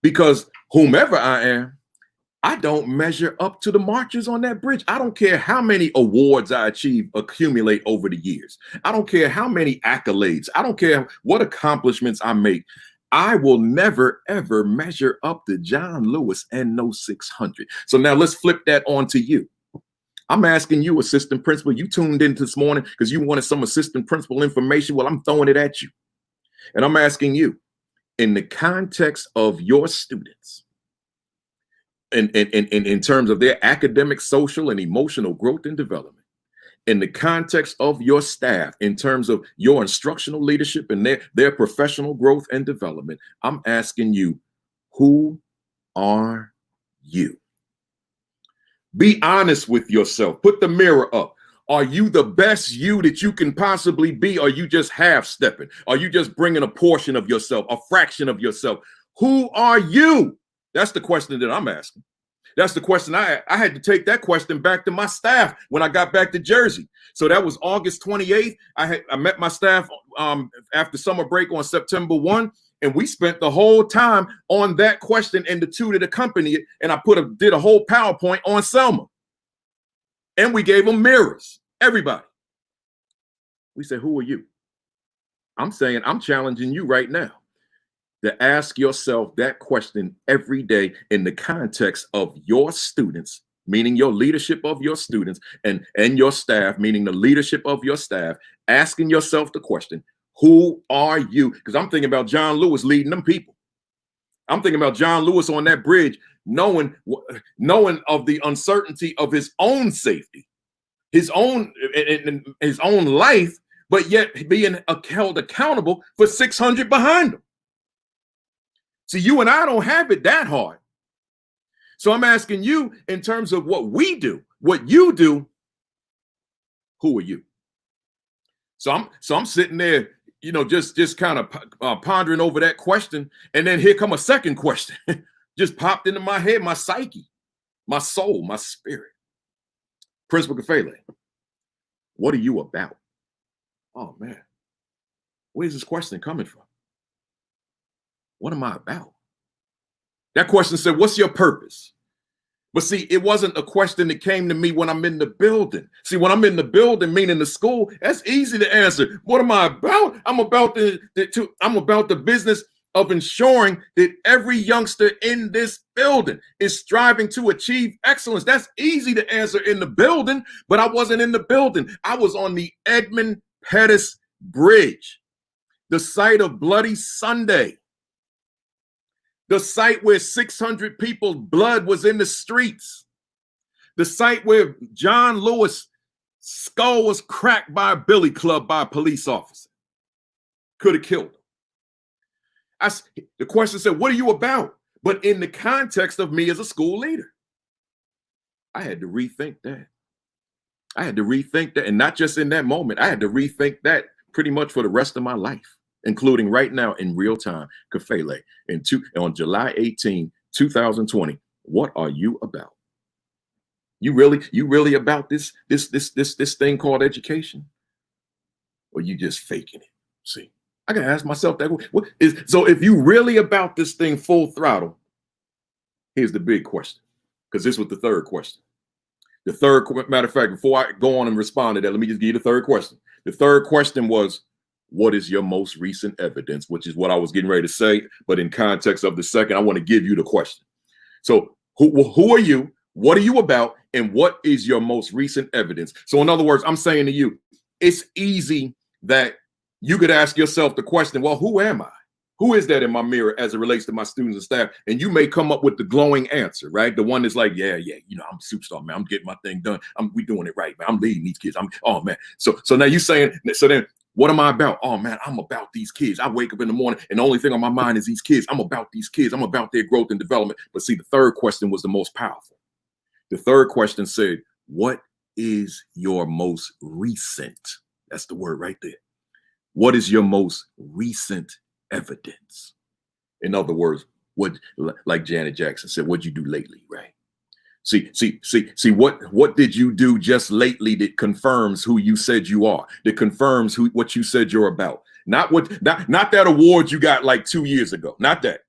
Because whomever I am, I don't measure up to the marchers on that bridge. I don't care how many awards I accumulate over the years. I don't care how many accolades. I don't care what accomplishments I make. I will never, ever measure up to John Lewis and no 600. So now let's flip that on to you. I'm asking you, assistant principal, you tuned in this morning because you wanted some assistant principal information. Well, I'm throwing it at you. And I'm asking you, in the context of your students, in terms of their academic, social, and emotional growth and development, in the context of your staff, in terms of your instructional leadership and their professional growth and development, I'm asking you, who are you? Be honest with yourself. Put the mirror up. Are you the best you that you can possibly be? Or are you just half stepping? Are you just bringing a portion of yourself, a fraction of yourself? Who are you? That's the question that I'm asking. That's the question I had to take that question back to my staff when I got back to Jersey. So that was August 28th. I met my staff after summer break on September 1. And we spent the whole time on that question and the two that accompany it. And I did a whole PowerPoint on Selma. And we gave them mirrors, everybody. We said, who are you? I'm saying, I'm challenging you right now to ask yourself that question every day in the context of your students, meaning your leadership of your students, and your staff, meaning the leadership of your staff, asking yourself the question, who are you? Because I'm thinking about John Lewis leading them people. I'm thinking about John Lewis on that bridge, knowing of the uncertainty of his own safety, his own life, but yet being held accountable for 600 behind him. See, you and I don't have it that hard. So I'm asking you, in terms of what we do, what you do, who are you? So I'm sitting there, just kind of pondering over that question. And then here come a second question, just popped into my head, my psyche, my soul, my spirit. Principal Kafele, what are you about? Oh man, where's this question coming from? What am I about? That question said, what's your purpose? But see, it wasn't a question that came to me when I'm in the building. See, when I'm in the building, meaning the school, that's easy to answer. What am I about? I'm about the business of ensuring that every youngster in this building is striving to achieve excellence. That's easy to answer in the building, but I wasn't in the building. I was on the Edmund Pettus Bridge, the site of Bloody Sunday. The site where 600 people's blood was in the streets. The site where John Lewis' skull was cracked by a billy club by a police officer. Could have killed him. The question said, what are you about? But in the context of me as a school leader, I had to rethink that. And not just in that moment. I had to rethink that pretty much for the rest of my life, including right now in real time. Kafele, on July 18, 2020, what are you about? You really about this thing called education? Or you just faking it? See, I gotta ask myself that. So if you really about this thing full throttle, here's the big question, because this was the third question. The third, matter of fact, before I go on and respond to that, let me just give you the third question. The third question was, what is your most recent evidence? Which is what I was getting ready to say, but in context of the second, I want to give you the question. So who are you? What are you about? And what is your most recent evidence? So in other words, I'm saying to you, it's easy that you could ask yourself the question, well, who am I? Who is that in my mirror as it relates to my students and staff? And you may come up with the glowing answer, right? The one that's like, yeah, I'm a superstar, man. I'm getting my thing done. We doing it right, man. I'm leading these kids. Oh man. So now you saying, so then what am I about? Oh man, I'm about these kids. I wake up in the morning and the only thing on my mind is these kids. I'm about these kids. I'm about their growth and development. But see, the third question was the most powerful. The third question said, what is your most recent? That's the word right there. What is your most recent evidence? In other words, like Janet Jackson said, what'd you do lately, right? See, what did you do just lately that confirms who you said you are, that confirms what you said you're about? Not that award you got like 2 years ago. Not that.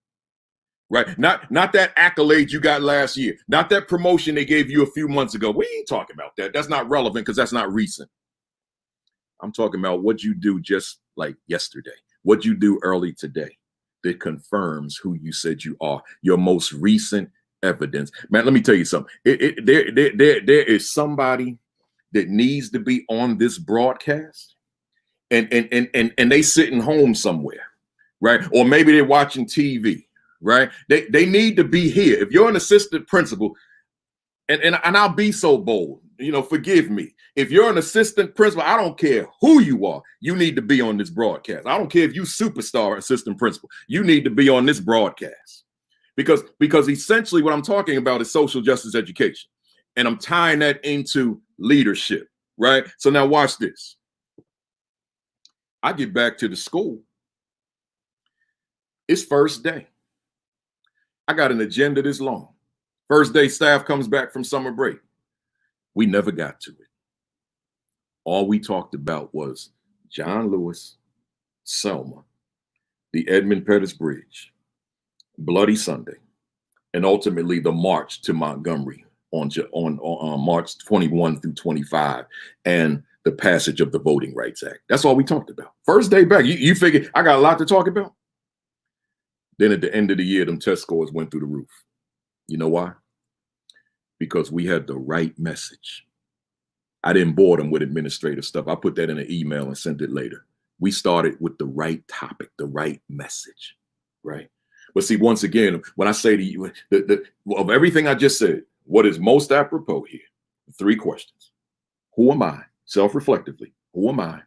Right? Not that accolade you got last year. Not that promotion they gave you a few months ago. We ain't talking about that. That's not relevant because that's not recent. I'm talking about what you do just like yesterday. What you do early today that confirms who you said you are. Your most recent evidence. Man, let me tell you something. There is somebody that needs to be on this broadcast and they sitting home somewhere, right? Or maybe they're watching TV. Right? They need to be here. If you're an assistant principal, and I'll be so bold, forgive me. If you're an assistant principal, I don't care who you are, you need to be on this broadcast. I don't care if you superstar assistant principal, you need to be on this broadcast. Because essentially what I'm talking about is social justice education. And I'm tying that into leadership, right? So now watch this. I get back to the school. It's first day. I got an agenda this long. First day staff comes back from summer break. We never got to it. All we talked about was John Lewis, Selma, the Edmund Pettus Bridge, Bloody Sunday, and ultimately the march to Montgomery on March 21 through 25, and the passage of the Voting Rights Act. That's all we talked about. First day back. You figure I got a lot to talk about? Then at the end of the year, them test scores went through the roof. You know why? Because we had the right message. I didn't bore them with administrative stuff. I put that in an email and sent it later. We started with the right topic, the right message, right? But see, once again, when I say to you, of everything I just said, what is most apropos here? 3 questions. Who am I? Self-reflectively, who am I?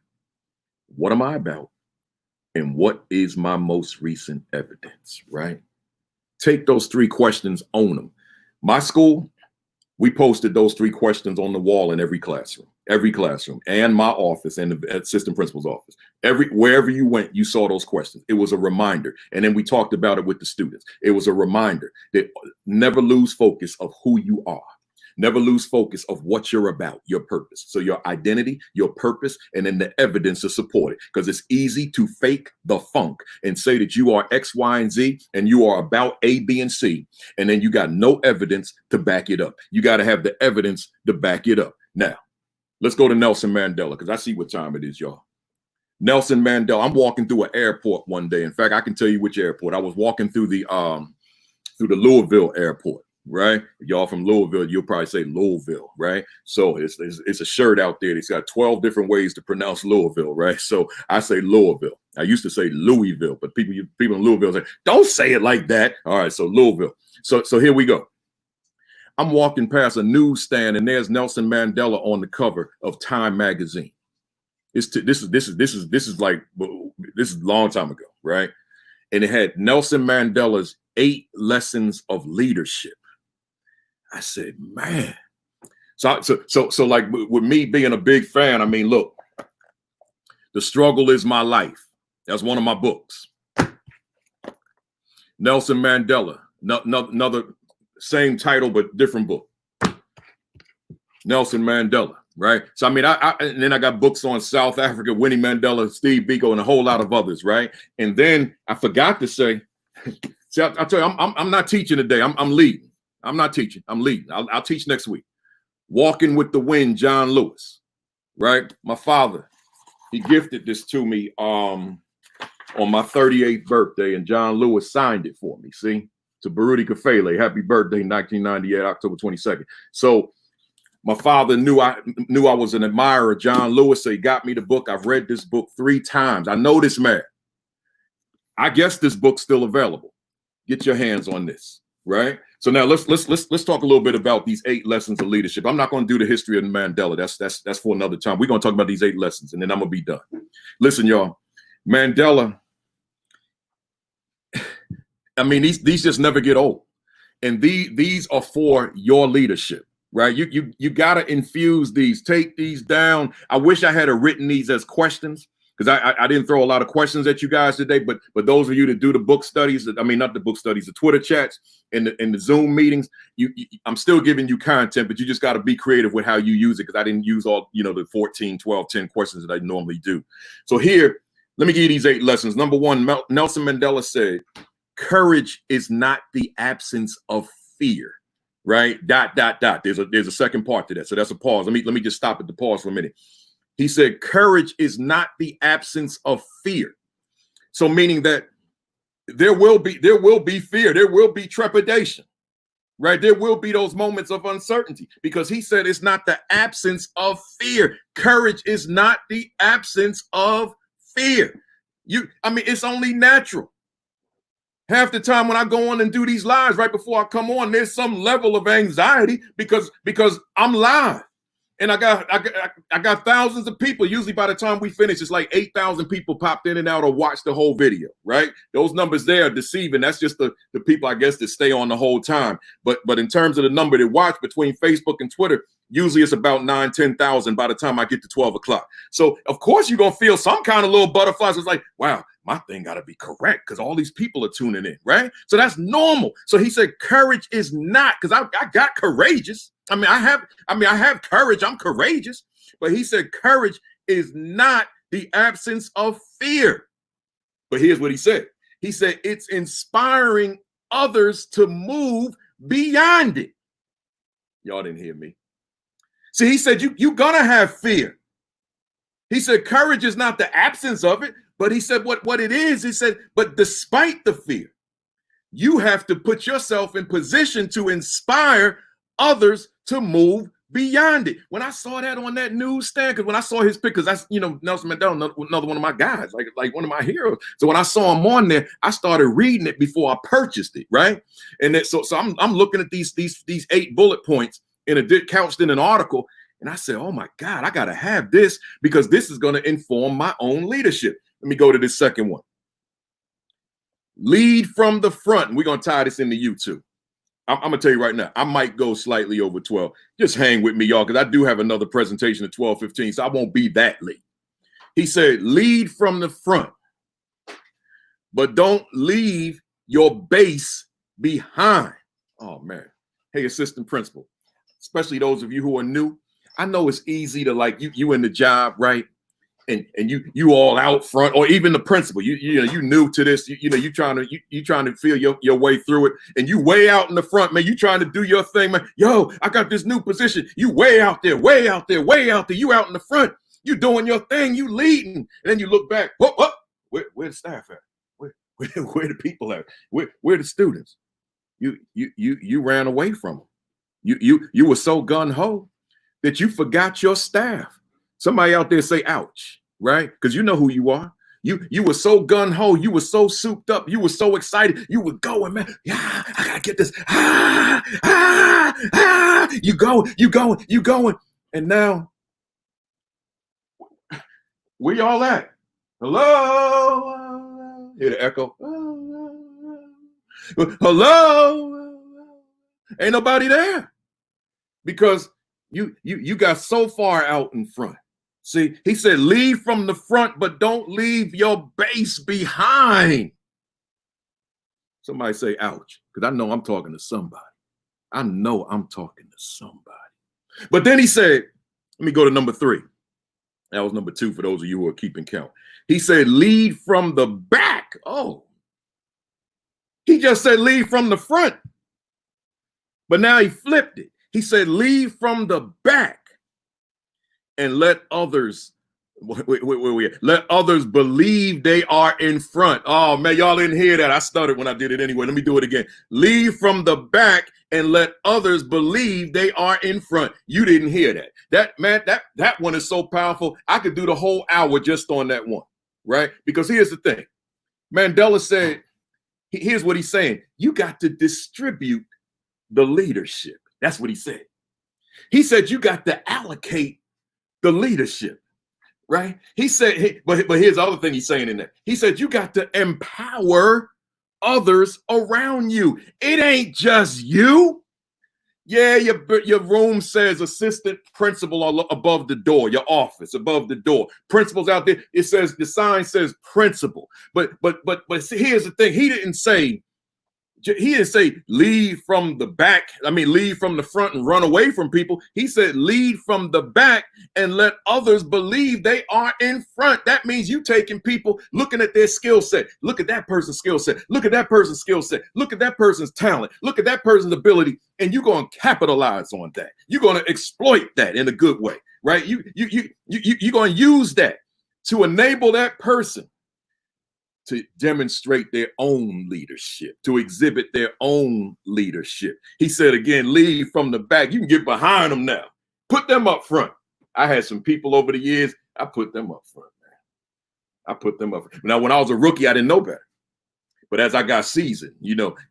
What am I about? And what is my most recent evidence, right? Take those 3 questions, own them. My school, we posted those 3 questions on the wall in every classroom, and my office and the assistant principal's office. Wherever you went, you saw those questions. It was a reminder. And then we talked about it with the students. It was a reminder that never lose focus of who you are. Never lose focus of what you're about, your purpose. So your identity, your purpose, and then the evidence to support it. Because it's easy to fake the funk and say that you are X, Y, and Z, and you are about A, B, and C. And then you got no evidence to back it up. You got to have the evidence to back it up. Now, let's go to Nelson Mandela, because I see what time it is, y'all. Nelson Mandela, I'm walking through an airport one day. In fact, I can tell you which airport. I was walking through the Louisville airport. Right? Y'all from Louisville, you'll probably say Louisville, right? So it's a shirt out there. It's got 12 different ways to pronounce Louisville, right? So I say Louisville. I used to say Louisville, but people in Louisville say, don't say it like that. All right, so Louisville. So here we go. I'm walking past a newsstand and there's Nelson Mandela on the cover of Time magazine. This is a long time ago, right? And it had Nelson Mandela's 8 lessons of leadership. I said, man. So like with me being a big fan, I mean, look, The Struggle is My Life. That's one of my books. Nelson Mandela, another same title, but different book. Nelson Mandela, right? So, I mean, and then I got books on South Africa, Winnie Mandela, Steve Biko, and a whole lot of others, right? And then I forgot to say, see, I'll tell you, I'm not teaching today. I'm leading. I'm not teaching. I'm leading. I'll teach next week. Walking with the Wind, John Lewis, right? My father, he gifted this to me on my 38th birthday, and John Lewis signed it for me. See, to Baruti Kafele, happy birthday, 1998, October 22nd. So my father knew I was an admirer of John Lewis, so he got me the book. I've read this book 3 times. I know this man. I guess this book's still available. Get your hands on this, right? So now let's talk a little bit about these 8 lessons of leadership. I'm not going to do the history of Mandela. That's for another time. We're going to talk about these 8 lessons, and then I'm going to be done. Listen, y'all, Mandela, I mean, these just never get old. And these are for your leadership, right? You got to infuse these, take these down. I wish I had written these as questions, because I didn't throw a lot of questions at you guys today, but those of you that do the book studies, I mean, not the book studies, the Twitter chats and the Zoom meetings, I'm still giving you content, but you just got to be creative with how you use it, because I didn't use all, the 14, 12, 10 questions that I normally do. So here, let me give you these 8 lessons. Number 1, Nelson Mandela said, courage is not the absence of fear, right? ... There's a second part to that. So that's a pause. Let me just stop at the pause for a minute. He said, courage is not the absence of fear. So meaning that there will be fear, there will be trepidation, right? There will be those moments of uncertainty, because he said it's not the absence of fear. Courage is not the absence of fear. It's only natural. Half the time when I go on and do these lives, right before I come on, there's some level of anxiety because I'm live. And I got thousands of people. Usually by the time we finish, it's like 8,000 people popped in and out or watched the whole video, right? Those numbers there are deceiving. That's just the people, I guess, that stay on the whole time. But in terms of the number that watch between Facebook and Twitter, usually it's about 9,000-10,000 by the time I get to 12 o'clock. So of course you're going to feel some kind of little butterflies. It's like, wow, my thing got to be correct because all these people are tuning in, right? So that's normal. So he said, courage is not, because I got courageous. I have courage. I'm courageous. But he said, courage is not the absence of fear. But here's what he said. He said, it's inspiring others to move beyond it. Y'all didn't hear me. See, he said, you're going to have fear. He said, courage is not the absence of it. But he said, what it is, he said, but despite the fear, you have to put yourself in position to inspire others to move beyond it. When I saw that on that newsstand, because when I saw his pictures, that's, Nelson Mandela, another one of my guys, like one of my heroes. So when I saw him on there, I started reading it before I purchased it, right? And then, so I'm looking at these 8 bullet points couched in an article, and I said, oh my God, I got to have this, because this is going to inform my own leadership. Let me go to this second one. Lead from the front. And we're going to tie this into you too. I'm going to tell you right now, I might go slightly over 12. Just hang with me, y'all, because I do have another presentation at 12:15, so I won't be that late. He said, lead from the front, but don't leave your base behind. Oh, man. Hey, assistant principal, especially those of you who are new. I know it's easy to, like, you in the job, right? And you all out front, or even the principal, you new to this, you trying to feel your way through it, and you way out in the front, man. You trying to do your thing, man. Yo, I got this new position. You way out there. You out in the front. You doing your thing. You leading, and then you look back. What? Where the staff at? Where the people at? Where the students? You ran away from them. You were so gun ho that you forgot your staff. Somebody out there say, ouch, right? Because you know who you are. You were so gun-ho. You were so souped up. You were so excited. You were going, man. Yeah, I got to get this. You going. And now, where y'all at? Hello? Hear the echo? Hello? Ain't nobody there. Because you got so far out in front. See, he said, leave from the front, but don't leave your base behind. Somebody say, ouch, because I know I'm talking to somebody. But then he said, let me go to number 3. That was number 2 for those of you who are keeping count. He said, lead from the back. Oh, he just said, lead from the front. But now he flipped it. He said, lead from the back. And let others believe they are in front. Oh, man, y'all didn't hear that. I stuttered when I did it anyway. Let me do it again. Leave from the back and let others believe they are in front. You didn't hear that. That one is so powerful. I could do the whole hour just on that one, right? Because here's the thing. Mandela said, here's what he's saying. You got to distribute the leadership. That's what he said. He said, you got to allocate the leadership, right? He said, but here's the other thing he's saying in there. He said, you got to empower others around you. It ain't just you. Yeah, your room says assistant principal above the door, your office above the door. Principal's out there. It says the sign says principal. But see, here's the thing. He didn't say lead from the back. I mean, lead from the front and run away from people. He said lead from the back and let others believe they are in front. That means you taking people, looking at their skill set. Look at that person's skill set. Look at that person's skill set. Look at that person's talent. Look at that person's ability. And you're going to capitalize on that. You're going to exploit that in a good way, right? You're going to use that to enable that person to demonstrate their own leadership, to exhibit their own leadership. He said again, lead from the back. You can get behind them now. Put them up front. I had some people over the years, I put them up front, man. I put them up. Now, when I was a rookie, I didn't know better. But as I got seasoned,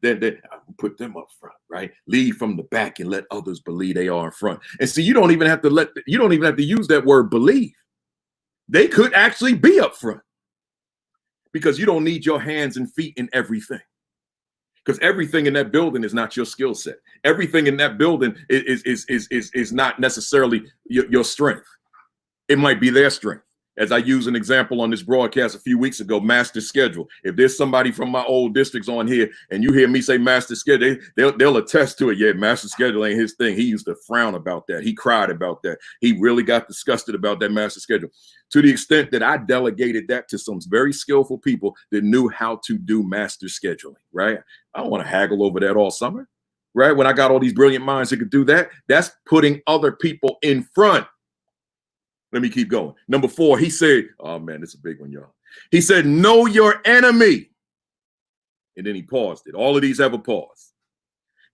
then I put them up front, right? Lead from the back and let others believe they are in front. And see, you don't even have to use that word believe. They could actually be up front. Because you don't need your hands and feet in everything. Because everything in that building is not your skill set. Everything in that building is not necessarily your strength. It might be their strength. As I use an example on this broadcast a few weeks ago, master schedule. If there's somebody from my old districts on here and you hear me say master schedule, they'll attest to it. Yeah, master schedule ain't his thing. He used to frown about that. He cried about that. He really got disgusted about that master schedule, to the extent that I delegated that to some very skillful people that knew how to do master scheduling, right? I don't want to haggle over that all summer, right? When I got all these brilliant minds that could do that, that's putting other people in front. Let me keep going. Number 4, he said, oh man, this is a big one, y'all. He said, know your enemy. And then he paused it. All of these have a pause.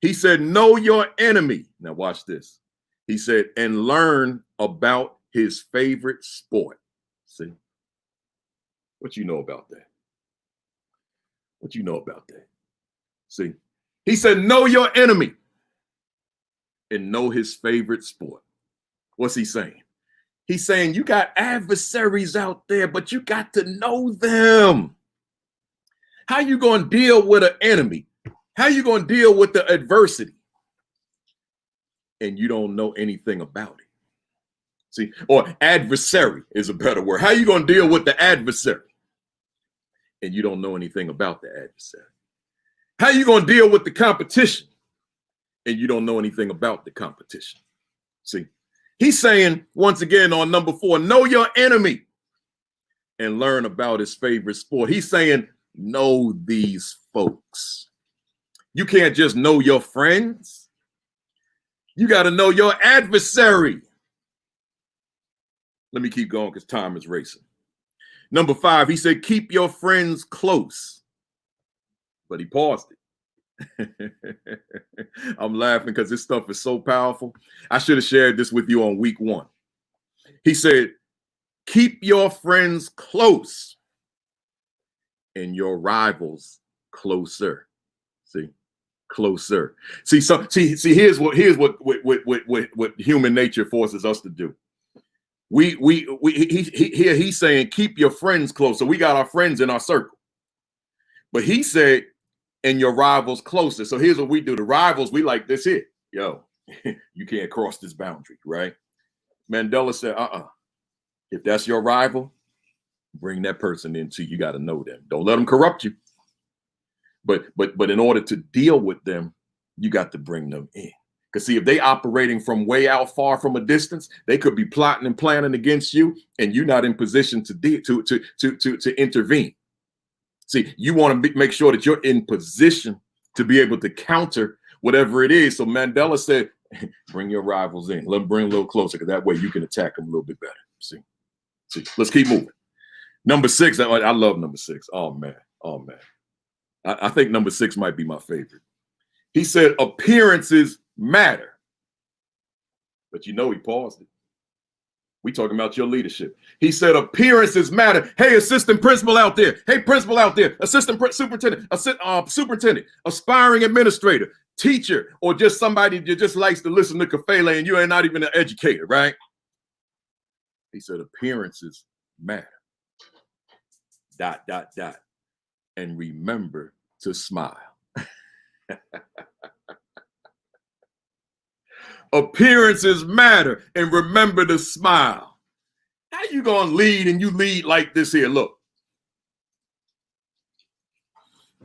He said, know your enemy. Now watch this. He said, and learn about his favorite sport. See? What you know about that? What you know about that? See? He said, know your enemy and know his favorite sport. What's he saying? He's saying you got adversaries out there, but you got to know them. How you going to deal with an enemy? How you going to deal with the adversity? And you don't know anything about it. See, or adversary is a better word. How you going to deal with the adversary? And you don't know anything about the adversary. How you going to deal with the competition? And you don't know anything about the competition. See? He's saying, once again, on number 4, know your enemy and learn about his favorite sport. He's saying, know these folks. You can't just know your friends. You got to know your adversary. Let me keep going because time is racing. Number 5, he said, keep your friends close. But he paused it. I'm laughing because this stuff is so powerful. I should have shared this with you on week 1. He said, keep your friends close and your rivals closer. See, closer. See, here's what human nature forces us to do. He's saying keep your friends close. So we got our friends in our circle. But he said, and your rivals closer. So here's what we do. The rivals, we like this here. Yo, you can't cross this boundary, right? Mandela said, if that's your rival, bring that person into you. Got to know them. Don't let them corrupt you. But in order to deal with them, you got to bring them in. Because see, if they operating from way out far from a distance, they could be plotting and planning against you, and you're not in position to intervene. See, you want to make sure that you're in position to be able to counter whatever it is. So Mandela said, bring your rivals in. Let them bring a little closer, because that way you can attack them a little bit better. See, let's keep moving. Number 6, I love number 6. Oh, man. I think number 6 might be my favorite. He said, appearances matter. But he paused it. We talking about your leadership. He said appearances matter. Hey, assistant principal out there. Hey, principal out there. Assistant superintendent, superintendent, aspiring administrator, teacher, or just somebody that just likes to listen to Kafele and you ain't not even an educator, right? He said appearances matter. ... And remember to smile. Appearances matter, and remember to smile. How you gonna lead and you lead like this here? Look.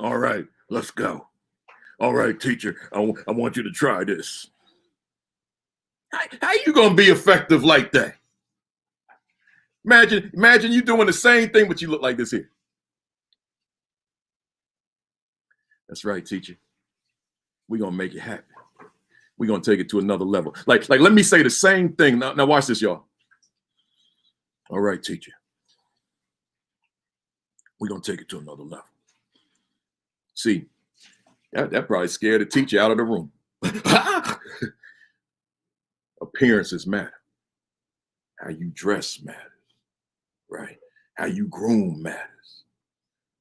All right, let's go. All right, teacher, I want you to try this. How you gonna be effective like that? Imagine you doing the same thing, but you look like this here. That's right, teacher. We're gonna make it happen. We're gonna take it to another level. Like let me say the same thing. Now watch this, y'all. All right, teacher. We're gonna take it to another level. See, that probably scared the teacher out of the room. Appearances matter. How you dress matters, right? How you groom matters.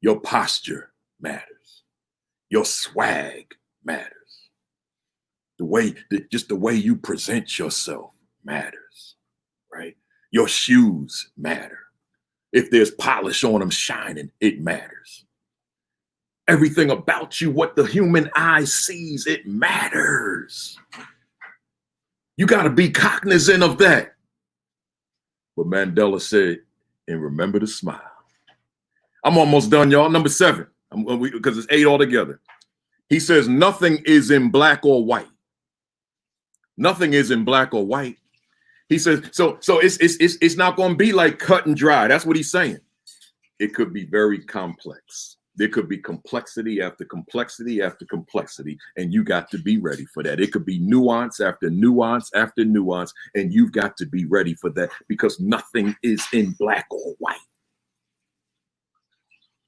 Your posture matters. Your swag matters. Just the way you present yourself matters, right? Your shoes matter. If there's polish on them shining, it matters. Everything about you, what the human eye sees, it matters. You got to be cognizant of that. But Mandela said, and remember to smile. I'm almost done, y'all. Number 7, because it's 8 altogether. He says, nothing is in black or white. Nothing is in black or white. He says, so it's not going to be like cut and dry. That's what he's saying. It could be very complex. There could be complexity after complexity after complexity, and you got to be ready for that. It could be nuance after nuance after nuance, and you've got to be ready for that, because nothing is in black or white.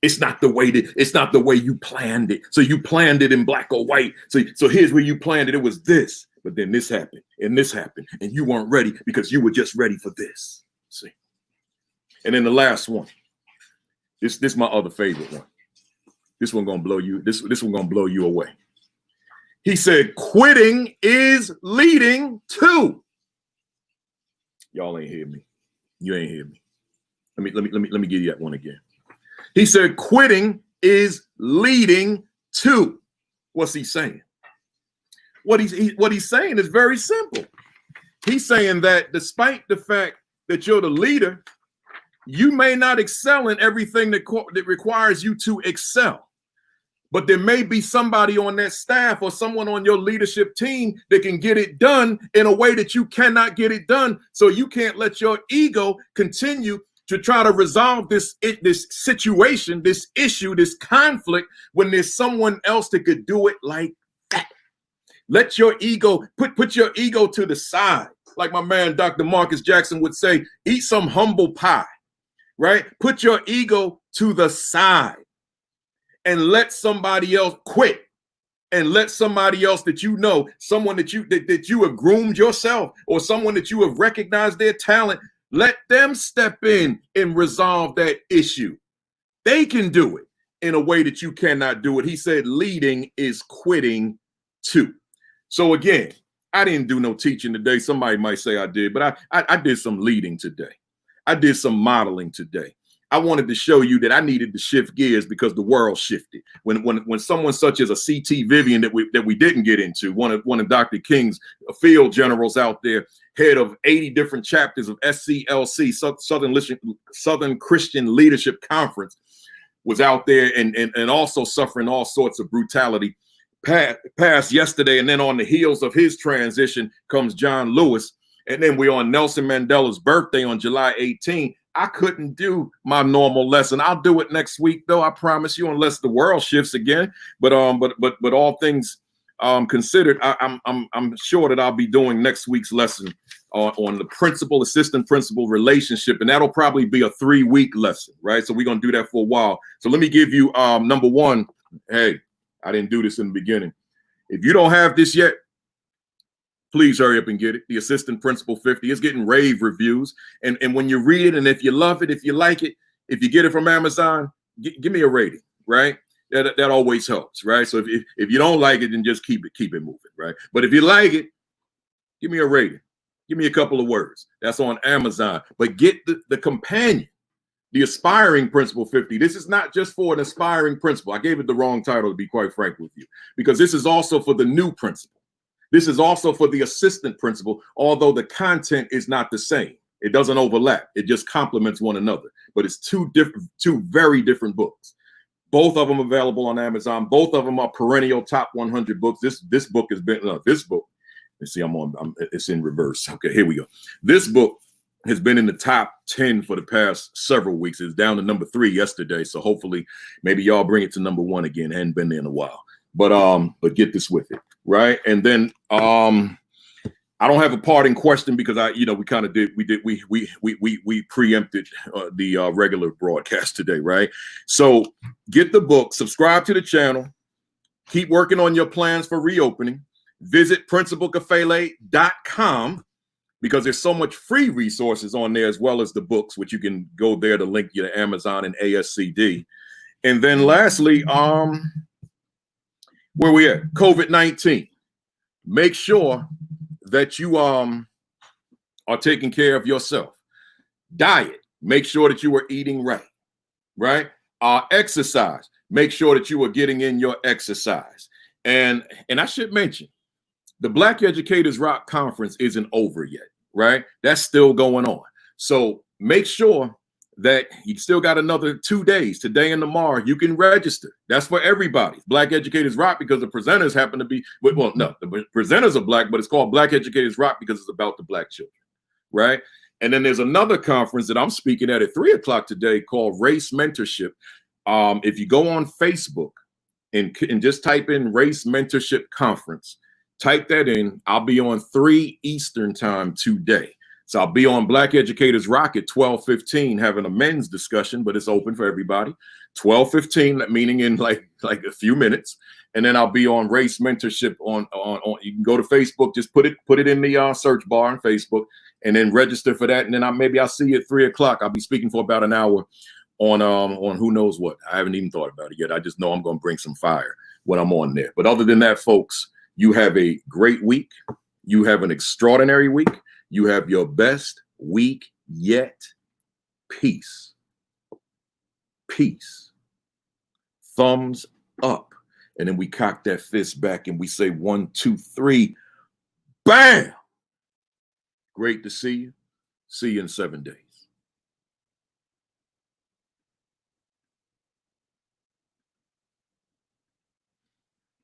It's not the way you planned it. So you planned it in black or white. So here's where you planned it. It was this, but then this happened, and you weren't ready because you were just ready for this. See, and then the last one. This is my other favorite one. This one gonna blow you. This one gonna blow you away. He said, quitting is leading to. Y'all ain't hear me. You ain't hear me. Let me give you that one again. He said, quitting is leading to. What's he saying? What he's saying is very simple. He's saying that despite the fact that you're the leader, you may not excel in everything that requires you to excel. But there may be somebody on that staff or someone on your leadership team that can get it done in a way that you cannot get it done. So you can't let your ego continue to try to resolve this situation, this issue, this conflict, when there's someone else that could do it like that. Let your ego, put your ego to the side. Like my man, Dr. Marcus Jackson would say, eat some humble pie, right? Put your ego to the side and let somebody else quit, and let somebody else that you know, someone that you have groomed yourself, or someone that you have recognized their talent, let them step in and resolve that issue. They can do it in a way that you cannot do it. He said leading is quitting too. So again, I didn't do no teaching today. Somebody might say I did, but I did some leading today. I did some modeling today. I wanted to show you that I needed to shift gears because the world shifted. When someone such as a C.T. Vivian that we didn't get into, one of Dr. King's field generals out there, head of 80 different chapters of SCLC, Southern Christian Leadership Conference, was out there and also suffering all sorts of brutality. Passed yesterday, and then on the heels of his transition comes John Lewis, and then we're on Nelson Mandela's birthday on July 18. I couldn't do my normal lesson. I'll do it next week, though. I promise you, unless the world shifts again. But all things considered, I'm sure that I'll be doing next week's lesson on the principal-assistant principal relationship, and that'll probably be a 3-week lesson, right? So we're gonna do that for a while. So let me give you number one. Hey, I didn't do this in the beginning. If you don't have this yet, please hurry up and get it. The Assistant Principal 50 is getting rave reviews. And when you read it, and if you love it, if you like it, if you get it from Amazon, give me a rating, right? That always helps, right? So if you don't like it, then just keep it moving, right? But if you like it, give me a rating. Give me a couple of words. That's on Amazon. But get the companion, the Aspiring Principal 50. This is not just for an aspiring principal. I gave it the wrong title, to be quite frank with you, because this is also for the new principal. This is also for the assistant principal, although the content is not the same. It doesn't overlap. It just complements one another. But it's two very different books. Both of them available on Amazon. Both of them are perennial top 100 books. This book has been this book. Let's see, it's in reverse. Okay, here we go. This book has been in the top 10 for the past several weeks. It's down to number 3 yesterday. So hopefully maybe y'all bring it to number 1 again. It hadn't been there in a while. But get this with it, right? And then I don't have a parting question because we kind of we preempted the regular broadcast today, right? So get the book, subscribe to the channel, keep working on your plans for reopening. Visit principalkafele.com because there's so much free resources on there as well as the books, which you can go there to link you to Amazon and ASCD. And then lastly, where we at? COVID-19. Make sure that you are taking care of yourself. Diet. Make sure that you are eating right? Exercise. Make sure that you are getting in your exercise. And I should mention, the Black Educators Rock Conference isn't over yet, right? That's still going on. So make sure that you still got another 2 days, today and tomorrow. You can register. That's for everybody. Black Educators Rock because the presenters happen to be, well, no, the presenters are Black, but it's called Black Educators Rock because it's about the Black children, right? And then there's another conference that I'm speaking at 3 o'clock today called Race Mentorship. If you go on Facebook and just type in Race Mentorship Conference, type that in. I'll be on 3 Eastern time today. So I'll be on Black Educators Rock at 12:15 having a men's discussion, but it's open for everybody. 12:15, meaning in like a few minutes. And then I'll be on Race Mentorship on you can go to Facebook, just put it in the search bar on Facebook and then register for that. And then maybe I'll see you at 3 o'clock. I'll be speaking for about an hour on who knows what. I haven't even thought about it yet. I just know I'm going to bring some fire when I'm on there. But other than that, folks, you have a great week. You have an extraordinary week. You have your best week yet. Peace. Peace. Thumbs up. And then we cock that fist back and we say 1, 2, 3. Bam! Great to see you. See you in 7 days.